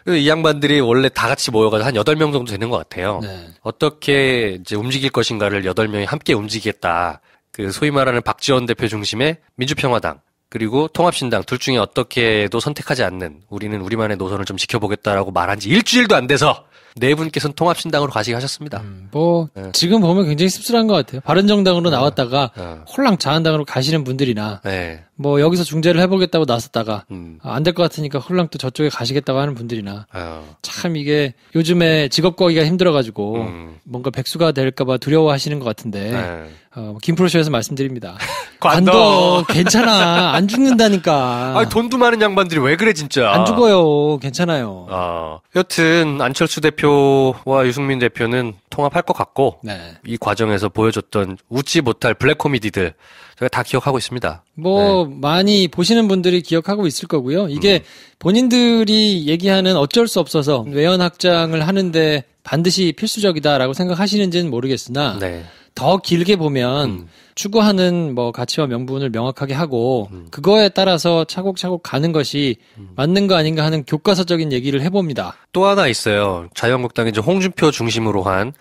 이 양반들이 원래 다 같이 모여가지고 한 8명 정도 되는 것 같아요. 어떻게 이제 움직일 것인가를 8명이 함께 움직이겠다. 그 소위 말하는 박지원 대표 중심의 민주평화당 그리고 통합신당 둘 중에 어떻게도 선택하지 않는 우리는 우리만의 노선을 좀 지켜보겠다라고 말한 지 일주일도 안 돼서 네 분께서는 통합신당으로 가시게 하셨습니다. 지금 보면 굉장히 씁쓸한 것 같아요. 바른정당으로 나왔다가 홀랑 자한당으로 가시는 분들이나 뭐 여기서 중재를 해보겠다고 나섰다가 안 될 것 같으니까 홀랑 또 저쪽에 가시겠다고 하는 분들이나 참 이게 요즘에 직업 구하기가 힘들어가지고 뭔가 백수가 될까봐 두려워하시는 것 같은데 김프로쇼에서 말씀드립니다. 관둬 괜찮아 안 죽는다니까. 돈도 많은 양반들이 왜 그래 진짜. 안 죽어요. 괜찮아요. 여튼 안철수 대표와 유승민 대표는 통합할 것 같고 이 과정에서 보여줬던 웃지 못할 블랙 코미디들 저희가 다 기억하고 있습니다. 많이 보시는 분들이 기억하고 있을 거고요. 이게 본인들이 얘기하는 어쩔 수 없어서 외연 확장을 하는데 반드시 필수적이다라고 생각하시는지는 모르겠으나 더 길게 보면 추구하는 뭐 가치와 명분을 명확하게 하고 그거에 따라서 차곡차곡 가는 것이 맞는 거 아닌가 하는 교과서적인 얘기를 해봅니다. 또 하나 있어요. 자유한국당이 이제 홍준표 중심으로 한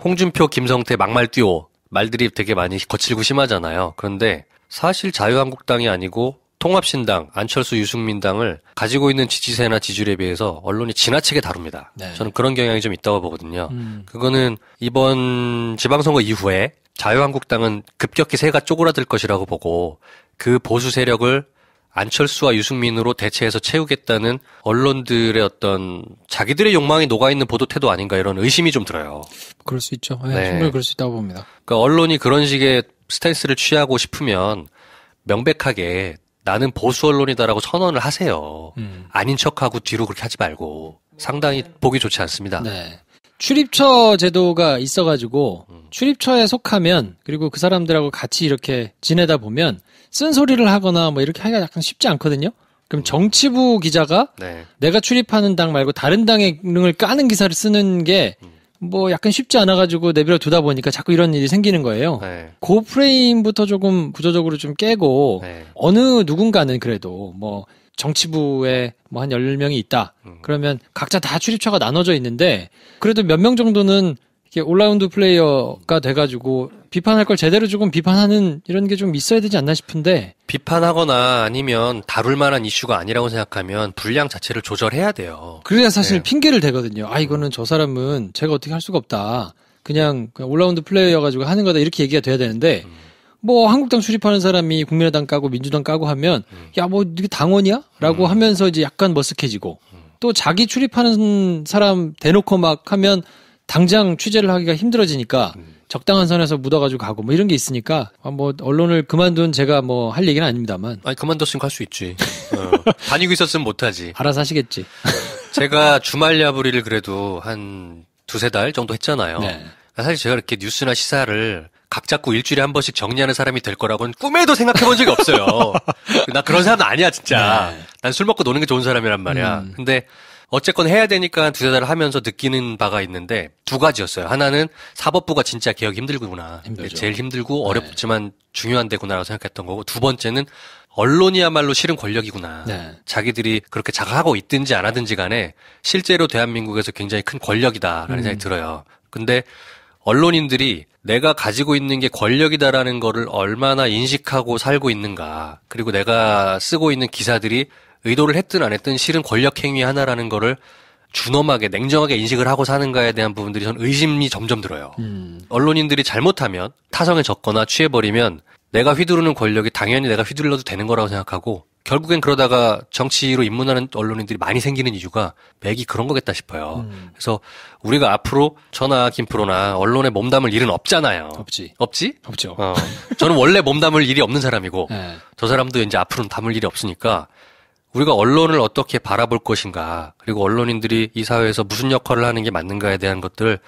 홍준표, 김성태 막말 듀오 말들이 되게 많이 거칠고 심하잖아요. 그런데 사실 자유한국당이 아니고 통합신당, 안철수, 유승민당을 가지고 있는 지지세나 지지율에 비해서 언론이 지나치게 다룹니다. 저는 그런 경향이 좀 있다고 보거든요. 그거는 이번 지방선거 이후에 자유한국당은 급격히 세가 쪼그라들 것이라고 보고 그 보수 세력을 안철수와 유승민으로 대체해서 채우겠다는 언론들의 어떤 자기들의 욕망이 녹아있는 보도 태도 아닌가 이런 의심이 좀 들어요. 그럴 수 있죠. 충분히 그럴 수 있다고 봅니다. 그러니까 언론이 그런 식의 스탠스를 취하고 싶으면 명백하게 나는 보수 언론이다라고 선언을 하세요. 아닌 척하고 뒤로 그렇게 하지 말고 상당히 보기 좋지 않습니다. 출입처 제도가 있어가지고 출입처에 속하면 그리고 그 사람들하고 같이 이렇게 지내다 보면 쓴소리를 하거나 뭐 이렇게 하기가 약간 쉽지 않거든요. 그럼 정치부 기자가 내가 출입하는 당 말고 다른 당의 능을 까는 기사를 쓰는 게 뭐 약간 쉽지 않아가지고 내버려 두다 보니까 자꾸 이런 일이 생기는 거예요. 그 프레임부터 조금 구조적으로 좀 깨고 어느 누군가는 그래도 뭐 정치부에 뭐 한 10명이 있다. 그러면 각자 다 출입처가 나눠져 있는데 그래도 몇 명 정도는 이렇게 올라운드 플레이어가 돼가지고 비판할 걸 제대로 조금 비판하는 이런 게 좀 있어야 되지 않나 싶은데 비판하거나 아니면 다룰 만한 이슈가 아니라고 생각하면 분량 자체를 조절해야 돼요. 그래야 사실 핑계를 대거든요. 이거는 저 사람은 제가 어떻게 할 수가 없다. 그냥 올라운드 플레이어가지고 하는 거다 이렇게 얘기가 돼야 되는데 뭐 한국당 출입하는 사람이 국민의당 까고 민주당 까고 하면 야 뭐 이게 당원이야? 라고 하면서 이제 약간 머쓱해지고 또 자기 출입하는 사람 대놓고 막 하면 당장 취재를 하기가 힘들어지니까 적당한 선에서 묻어가지고 가고 뭐 이런 게 있으니까 뭐 언론을 그만둔 제가 뭐 할 얘기는 아닙니다만. 아니 그만뒀으면 갈 수 있지. 다니고 있었으면 못하지. 알아서 하시겠지. 제가 주말 야부리를 그래도 한 2-3달 정도 했잖아요. 네. 사실 제가 이렇게 뉴스나 시사를 각 잡고 일주일에 한 번씩 정리하는 사람이 될 거라고는 꿈에도 생각해 본 적이 없어요. 나 그런 사람 아니야 진짜. 네. 난 술 먹고 노는 게 좋은 사람이란 말이야. 근데 어쨌건 해야 되니까 2-3달을 하면서 느끼는 바가 있는데 2가지였어요. 하나는 사법부가 진짜 개혁이 힘들구나. 힘들죠. 제일 힘들고 어렵지만 중요한 데구나라고 생각했던 거고, 2번째는 언론이야말로 실은 권력이구나. 네. 자기들이 그렇게 자각하고 있든지 안 하든지 간에 실제로 대한민국에서 굉장히 큰 권력이다라는 생각이 들어요. 근데 언론인들이 내가 가지고 있는 게 권력이다라는 거를 얼마나 인식하고 살고 있는가, 그리고 내가 쓰고 있는 기사들이 의도를 했든 안 했든 실은 권력 행위 하나라는 거를 준엄하게 냉정하게 인식을 하고 사는가에 대한 부분들이 저는 의심이 점점 들어요. 언론인들이 잘못하면 타성에 젖거나 취해버리면 내가 휘두르는 권력이 당연히 내가 휘둘러도 되는 거라고 생각하고, 결국엔 그러다가 정치로 입문하는 언론인들이 많이 생기는 이유가 맥이 그런 거겠다 싶어요. 그래서 우리가 앞으로 저나 김프로나 언론에 몸담을 일은 없잖아요. 없지? 없죠. 저는 원래 몸담을 일이 없는 사람이고 네. 저 사람도 이제 앞으로는 담을 일이 없으니까 우리가 언론을 어떻게 바라볼 것인가, 그리고 언론인들이 이 사회에서 무슨 역할을 하는 게 맞는가에 대한 것들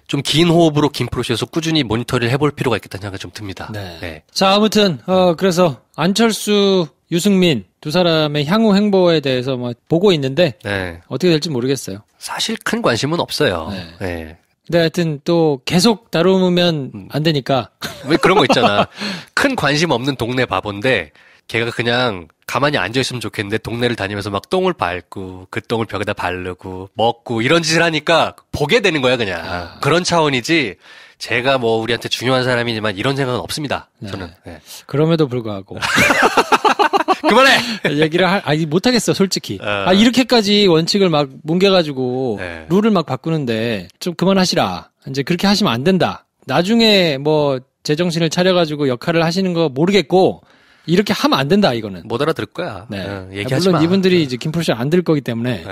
좀 긴 호흡으로 김프로쇼에서 꾸준히 모니터링을 해볼 필요가 있겠다는 생각이 좀 듭니다. 네. 네. 자, 아무튼 그래서 안철수, 유승민 두 사람의 향후 행보에 대해서 뭐 보고 있는데 네. 어떻게 될지 모르겠어요. 사실 큰 관심은 없어요. 네. 네. 근데 하여튼 또 계속 다루면 안 되니까. 왜 그런 거 있잖아. 큰 관심 없는 동네 바본데 걔가 그냥 가만히 앉아있으면 좋겠는데 동네를 다니면서 막 똥을 밟고 그 똥을 벽에다 바르고 먹고 이런 짓을 하니까 보게 되는 거야 그냥. 그런 차원이지 제가 뭐 우리한테 중요한 사람이지만 이런 생각은 없습니다. 네. 저는. 네. 그럼에도 불구하고. 그만해! 얘기를 못하겠어, 솔직히. 이렇게까지 원칙을 막 뭉개가지고, 네. 룰을 막 바꾸는데, 좀 그만하시라. 이제 그렇게 하시면 안 된다. 나중에 뭐, 제정신을 차려가지고 역할을 하시는 거 모르겠고, 이렇게 하면 안 된다, 이거는. 못 알아들을 거야. 네. 얘기하지 물론 마. 이분들이 이제 김프로쇼 안 들을 거기 때문에,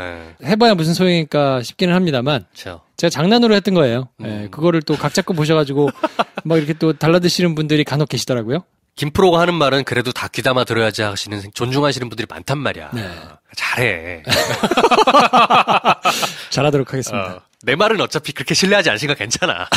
해봐야 무슨 소용일까 싶기는 합니다만, 그렇죠. 제가 장난으로 했던 거예요. 네, 그거를 또 각 잡고 보셔가지고, 막 이렇게 또 달라드시는 분들이 간혹 계시더라고요. 김프로가 하는 말은 그래도 다 귀담아 들어야지 하시는, 존중하시는 분들이 많단 말이야. 네. 잘해. 잘하도록 하겠습니다. 내 말은 어차피 그렇게 신뢰하지 않으니까 괜찮아.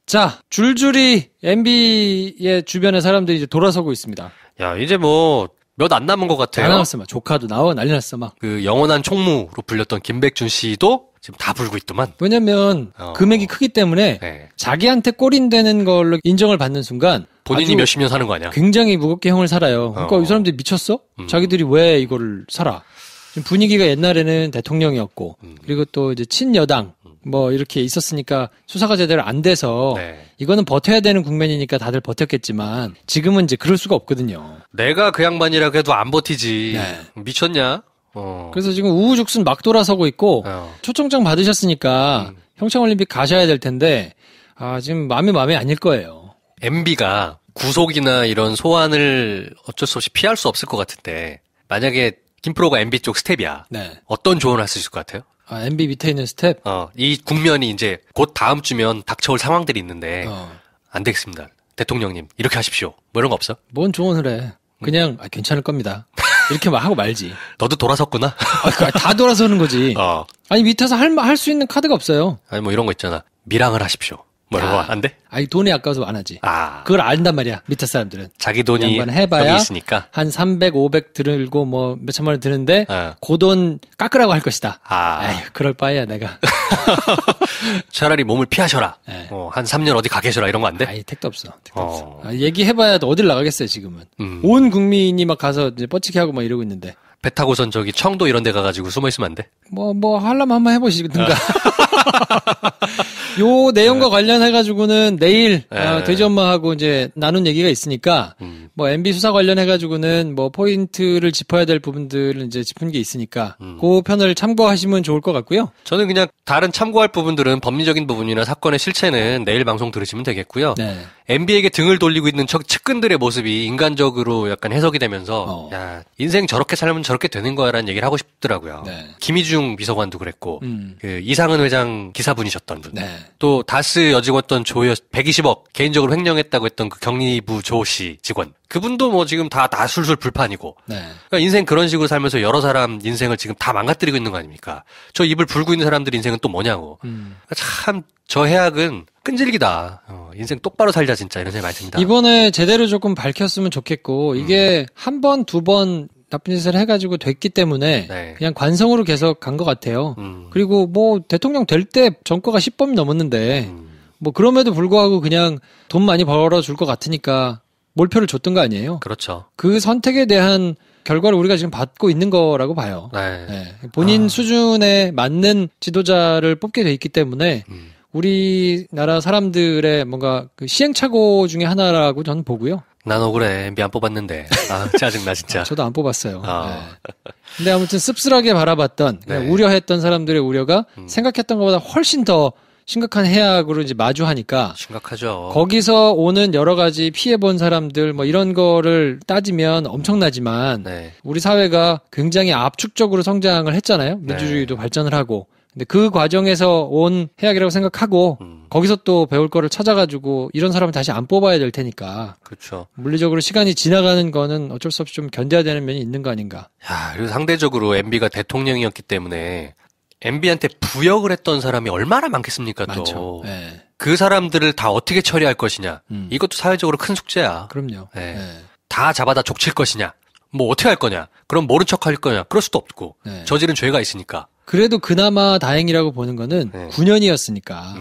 자, 줄줄이 MB의 주변의 사람들이 이제 돌아서고 있습니다. 야, 이제 뭐, 몇 안 남은 것 같아요. 다 나왔어, 막. 조카도 나와, 난리 났어, 막. 그, 영원한 총무로 불렸던 김백준 씨도 지금 다 불고 있더만. 왜냐면, 금액이 크기 때문에, 네. 자기한테 꼬린되는 걸로 인정을 받는 순간, 본인이 몇십 년 사는 거 아니야? 굉장히 무겁게 형을 살아요. 그러니까 이 사람들이 미쳤어? 자기들이 왜 이거를 살아? 지금 분위기가 옛날에는 대통령이었고, 그리고 또 이제 친여당, 뭐 이렇게 있었으니까 수사가 제대로 안 돼서 네. 이거는 버텨야 되는 국면이니까 다들 버텼겠지만 지금은 이제 그럴 수가 없거든요. 내가 그 양반이라고 해도 안 버티지. 네. 미쳤냐? 그래서 지금 우후죽순 막 돌아서고 있고 초청장 받으셨으니까 평창올림픽 가셔야 될 텐데 지금 마음이 아닐 거예요. MB가 구속이나 이런 소환을 어쩔 수 없이 피할 수 없을 것 같은데 만약에 김프로가 MB 쪽 스텝이야. 네. 어떤 조언을 할 수 있을 것 같아요? MB 밑에 있는 스텝? 이 국면이 이제 곧 다음 주면 닥쳐올 상황들이 있는데, 안 되겠습니다. 대통령님, 이렇게 하십시오. 뭐 이런 거 없어? 뭔 조언을 해. 그냥, 괜찮을 겁니다. 이렇게 막 하고 말지. 너도 돌아섰구나? 다 돌아서는 거지. 아니, 밑에서 할 수 있는 카드가 없어요. 아니, 뭐 이런 거 있잖아. 밀항을 하십시오. 뭐 이런 거 안 돼? 돈이 아까워서 안 하지. 그걸 안단 말이야. 밑에 사람들은. 자기 돈이 해봐야 여기 있으니까. 한 300, 500 들고 뭐 몇천만 원 드는데 그 돈 깎으라고 할 것이다. 그럴 바에야 내가. 차라리 몸을 피하셔라. 한 3년 어디 가 계셔라 이런 거 안 돼? 택도 없어. 얘기해봐야 어딜 나가겠어요 지금은. 온 국민이 막 가서 이제 뻗치기 하고 막 이러고 있는데. 배 타고선 저기 청도 이런 데 가가지고 숨어 있으면 안 돼? 뭐 하려면 한번 해보시든가. 요 내용과 관련해가지고는 내일 돼지 엄마하고 이제 나눈 얘기가 있으니까 뭐 MB 수사 관련해가지고는 뭐 포인트를 짚어야 될 부분들을 이제 짚은 게 있으니까 그 편을 참고하시면 좋을 것 같고요. 저는 그냥 다른 참고할 부분들은 법리적인 부분이나 사건의 실체는 내일 방송 들으시면 되겠고요. 네. MB에게 등을 돌리고 있는 측근들의 모습이 인간적으로 약간 해석이 되면서 야, 인생 저렇게 살면 저렇게 되는 거야라는 얘기를 하고 싶더라고요. 네. 김희중 비서관도 그랬고 그 이상은 회장 기사분이셨던 분. 네. 또 다스 여직원던 120억 개인적으로 횡령했다고 했던 그 경리부 조 씨 직원. 그분도 뭐 지금 다 술술 불판이고. 네. 그러니까 인생 그런 식으로 살면서 여러 사람 인생을 지금 다 망가뜨리고 있는 거 아닙니까? 저 입을 불고 있는 사람들 인생은 또 뭐냐고. 참 저 해악은 끈질기다. 인생 똑바로 살자 진짜 이런 생각이 많이 듭니다. 이번에 제대로 조금 밝혔으면 좋겠고 이게 한 번, 두 번 나쁜 짓을 해가지고 됐기 때문에 네. 그냥 관성으로 계속 간 것 같아요. 그리고 뭐 대통령 될 때 전과가 10범이 넘었는데 뭐 그럼에도 불구하고 그냥 돈 많이 벌어줄 것 같으니까 몰표를 줬던 거 아니에요? 그렇죠. 그 선택에 대한 결과를 우리가 지금 받고 있는 거라고 봐요. 네. 네. 본인 수준에 맞는 지도자를 뽑게 돼 있기 때문에 우리나라 사람들의 뭔가 그 시행착오 중에 하나라고 저는 보고요. 난 억울해. MB 안 뽑았는데. 짜증나 진짜. 저도 안 뽑았어요. 네. 근데 아무튼 씁쓸하게 바라봤던 네. 우려했던 사람들의 우려가 생각했던 것보다 훨씬 더 심각한 해악으로 이제 마주하니까 심각하죠. 거기서 오는 여러 가지 피해 본 사람들 뭐 이런 거를 따지면 엄청나지만 네. 우리 사회가 굉장히 압축적으로 성장을 했잖아요. 민주주의도 네. 발전을 하고. 근데 그 과정에서 온 해악이라고 생각하고 거기서 또 배울 거를 찾아가지고 이런 사람을 다시 안 뽑아야 될 테니까. 그렇죠. 물리적으로 시간이 지나가는 거는 어쩔 수 없이 좀 견뎌야 되는 면이 있는 거 아닌가. 야, 그리고 상대적으로 MB가 대통령이었기 때문에 MB한테 부역을 했던 사람이 얼마나 많겠습니까, 또. 많죠. 네. 그 사람들을 다 어떻게 처리할 것이냐. 이것도 사회적으로 큰 숙제야. 그럼요. 네. 네. 다 잡아다 족칠 것이냐. 뭐 어떻게 할 거냐. 그럼 모른 척 할 거냐. 그럴 수도 없고. 네. 저지른 죄가 있으니까. 그래도 그나마 다행이라고 보는 거는 네. 9년이었으니까.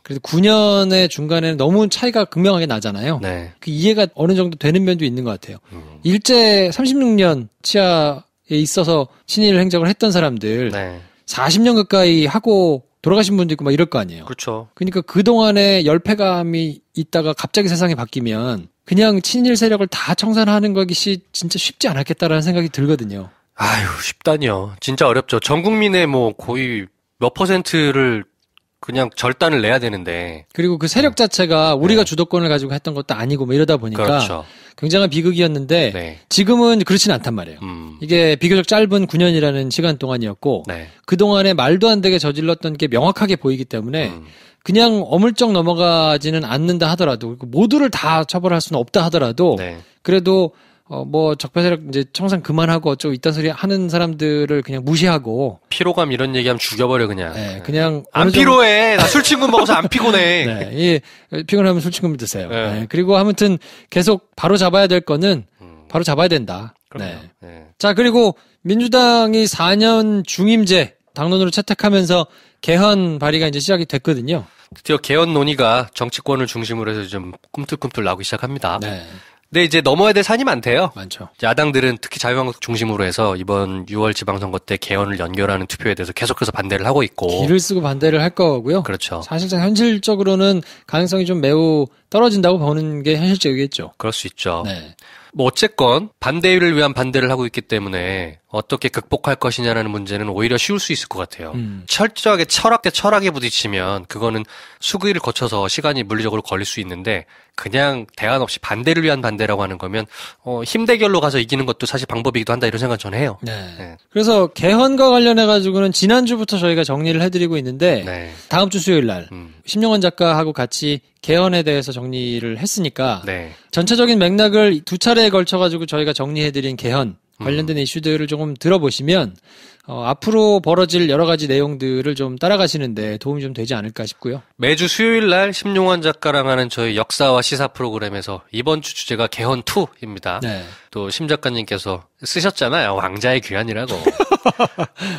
그래서 9년의 중간에는 너무 차이가 극명하게 나잖아요. 네. 그 이해가 어느 정도 되는 면도 있는 것 같아요. 일제 36년 치하에 있어서 친일 행적을 했던 사람들. 네. 40년 가까이 하고 돌아가신 분도 있고 막 이럴 거 아니에요. 그렇죠. 그러니까 그동안에 열패감이 있다가 갑자기 세상이 바뀌면 그냥 친일 세력을 다 청산하는 것이 진짜 쉽지 않았겠다라는 생각이 들거든요. 아유, 쉽다니요. 진짜 어렵죠. 전 국민의 뭐 거의 몇 %를 그냥 절단을 내야 되는데. 그리고 그 세력 자체가 우리가 주도권을 가지고 했던 것도 아니고 뭐 이러다 보니까 그렇죠. 굉장한 비극이었는데 네. 지금은 그렇진 않단 말이에요. 이게 비교적 짧은 9년이라는 시간 동안이었고 네. 그동안에 말도 안 되게 저질렀던 게 명확하게 보이기 때문에 그냥 어물쩍 넘어가지는 않는다 하더라도 모두를 다 처벌할 수는 없다 하더라도 네. 그래도 뭐 적폐 세력 이제 청산 그만하고 어쩌고 이딴 소리 하는 사람들을 그냥 무시하고 피로감 이런 얘기하면 죽여버려 그냥. 네, 그냥 안 피로해. 나 술친구 먹어서 안 피곤해. 네, 예, 피곤하면 술친구 드세요. 네. 네, 그리고 아무튼 계속 바로 잡아야 될 거는 바로 잡아야 된다. 네. 네. 자, 그리고 민주당이 4년 중임제 당론으로 채택하면서 개헌 발의가 이제 시작이 됐거든요. 드디어 개헌 논의가 정치권을 중심으로 해서 좀 꿈틀꿈틀 나오기 시작합니다. 네. 근데 이제 넘어야 될 산이 많대요. 많죠. 야당들은 특히 자유한국당 중심으로 해서 이번 6월 지방선거 때 개헌을 연결하는 투표에 대해서 계속해서 반대를 하고 있고. 기를 쓰고 반대를 할 거고요. 그렇죠. 사실상 현실적으로는 가능성이 좀 매우 떨어진다고 보는 게 현실적이겠죠. 그럴 수 있죠. 네. 뭐 어쨌건 반대를 위한 반대를 하고 있기 때문에 어떻게 극복할 것이냐라는 문제는 오히려 쉬울 수 있을 것 같아요. 철저하게 철학 대 철학에 부딪히면 그거는 수기를 거쳐서 시간이 물리적으로 걸릴 수 있는데 그냥 대안 없이 반대를 위한 반대라고 하는 거면 힘 대결로 가서 이기는 것도 사실 방법이기도 한다 이런 생각 저는 해요. 네. 네. 그래서 개헌과 관련해 가지고는 지난주부터 저희가 정리를 해드리고 있는데 네. 다음 주 수요일 날 심영원 작가하고 같이 개헌에 대해서 정리를 했으니까 네. 전체적인 맥락을 두 차례에 걸쳐 가지고 저희가 정리해드린 개헌 관련된 이슈들을 조금 들어보시면 앞으로 벌어질 여러 가지 내용들을 좀 따라가시는데 도움이 좀 되지 않을까 싶고요. 매주 수요일 날 심용환 작가랑 하는 저희 역사와 시사 프로그램에서 이번 주 주제가 개헌 2입니다. 네. 또 심 작가님께서 쓰셨잖아요. 왕자의 귀환이라고.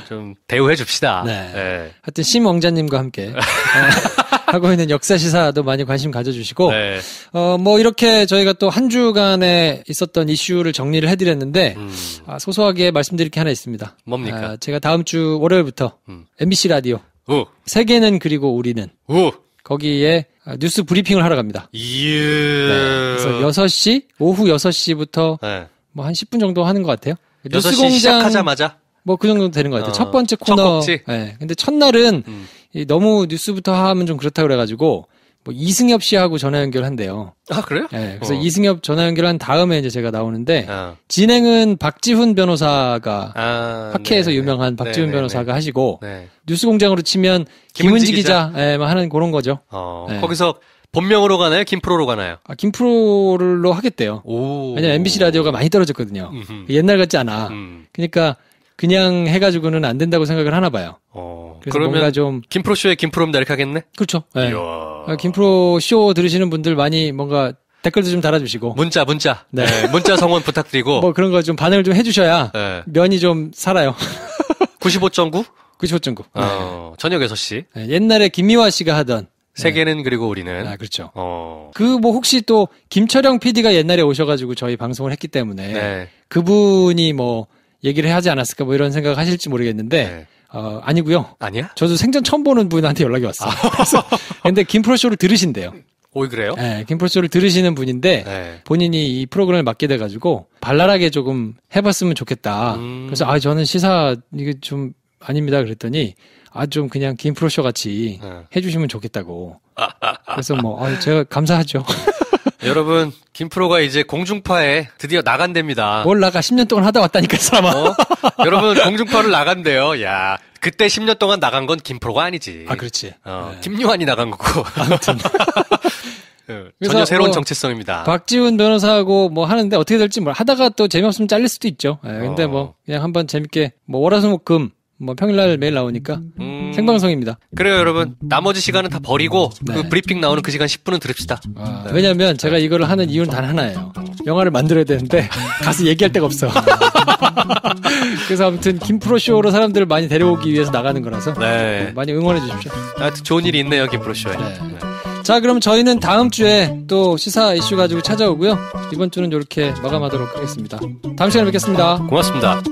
좀 대우해 줍시다. 네. 네. 하여튼 심 왕자님과 함께 하고 있는 역사 시사도 많이 관심 가져주시고 네. 뭐 이렇게 저희가 또 한 주간에 있었던 이슈를 정리를 해드렸는데 소소하게 말씀드릴 게 하나 있습니다. 뭡니까? 제가 다음 주 월요일부터 MBC 라디오 세계는 그리고 우리는 거기에 뉴스 브리핑을 하러 갑니다. 네. 그래서 6시 오후 6시부터 네. 뭐 한 10분 정도 하는 것 같아요. 6시 시작하자마자 뭐 그 정도 되는 것 같아요. 첫 번째 코너. 네. 근데 첫날은 너무 뉴스부터 하면 좀 그렇다 그래가지고 뭐 이승엽 씨하고 전화 연결한대요. 아, 그래요? 네, 그래서 이승엽 전화 연결한 다음에 이제 제가 나오는데 진행은 박지훈 변호사가 학회에서 네네. 유명한 박지훈 네네네. 변호사가 하시고 네. 뉴스공장으로 치면 김은지 기자 네, 하는 그런 거죠. 네. 거기서 본명으로 가나요? 김프로로 가나요? 김프로로 하겠대요. 왜냐면 MBC 라디오가 많이 떨어졌거든요. 옛날 같지 않아. 그러니까 그냥 해가지고는 안 된다고 생각을 하나 봐요. 그래서 그러면 뭔가 좀 김프로 쇼에 김프로면 나릭하겠네? 그렇죠. 네. 김프로 쇼 들으시는 분들 많이 뭔가 댓글도 좀 달아주시고 문자 네. 문자 성원 부탁드리고 뭐 그런 거 좀 반응을 좀 해주셔야 네. 면이 좀 살아요. 95.9? 95.9. 저녁 6시. 네, 옛날에 김미화 씨가 하던 세계는 네. 그리고 우리는. 아, 그렇죠. 그 뭐 혹시 또 김철영 PD가 옛날에 오셔가지고 저희 방송을 했기 때문에 네. 그분이 뭐 얘기를 하지 않았을까 뭐 이런 생각 하실지 모르겠는데 네. 아니고요. 아니야? 저도 생전 처음 보는 분한테 연락이 왔어요. 그래서 근데 김프로 쇼를 들으신대요. 오, 그래요? 네, 김프로 쇼를 들으시는 분인데 네. 본인이 이 프로그램을 맡게 돼가지고 발랄하게 조금 해봤으면 좋겠다. 그래서 저는 시사 이게 좀 아닙니다. 그랬더니 좀 그냥 김프로 쇼 같이 해주시면 좋겠다고. 그래서 뭐 제가 감사하죠. 여러분, 김프로가 이제 공중파에 드디어 나간답니다. 뭘 나가? 10년 동안 하다 왔다니까, 사람아. 여러분, 공중파를 나간대요. 야, 그때 10년 동안 나간 건 김프로가 아니지. 아, 그렇지. 네. 김요한이 나간 거고. 아무튼. 전혀 새로운 정체성입니다. 박지훈 변호사하고 뭐 하는데 어떻게 될지 하다가 또 재미없으면 잘릴 수도 있죠. 근데 뭐 그냥 한번 재밌게 뭐 월화수목금 뭐 평일날 매일 나오니까 생방송입니다. 그래요, 여러분. 나머지 시간은 다 버리고 네. 그 브리핑 나오는 그 시간 10분은 들읍시다. 네. 왜냐면 제가 이거를 하는 이유는 단 하나예요. 영화를 만들어야 되는데 가서 얘기할 데가 없어. 그래서 아무튼 김프로 쇼로 사람들을 많이 데려오기 위해서 나가는 거라서 네. 많이 응원해 주십시오. 하여튼 좋은 일이 있네요, 김프로 쇼에. 네. 네. 자, 그럼 저희는 다음 주에 또 시사 이슈 가지고 찾아오고요. 이번 주는 이렇게 마감하도록 하겠습니다. 다음 시간에 뵙겠습니다. 고맙습니다.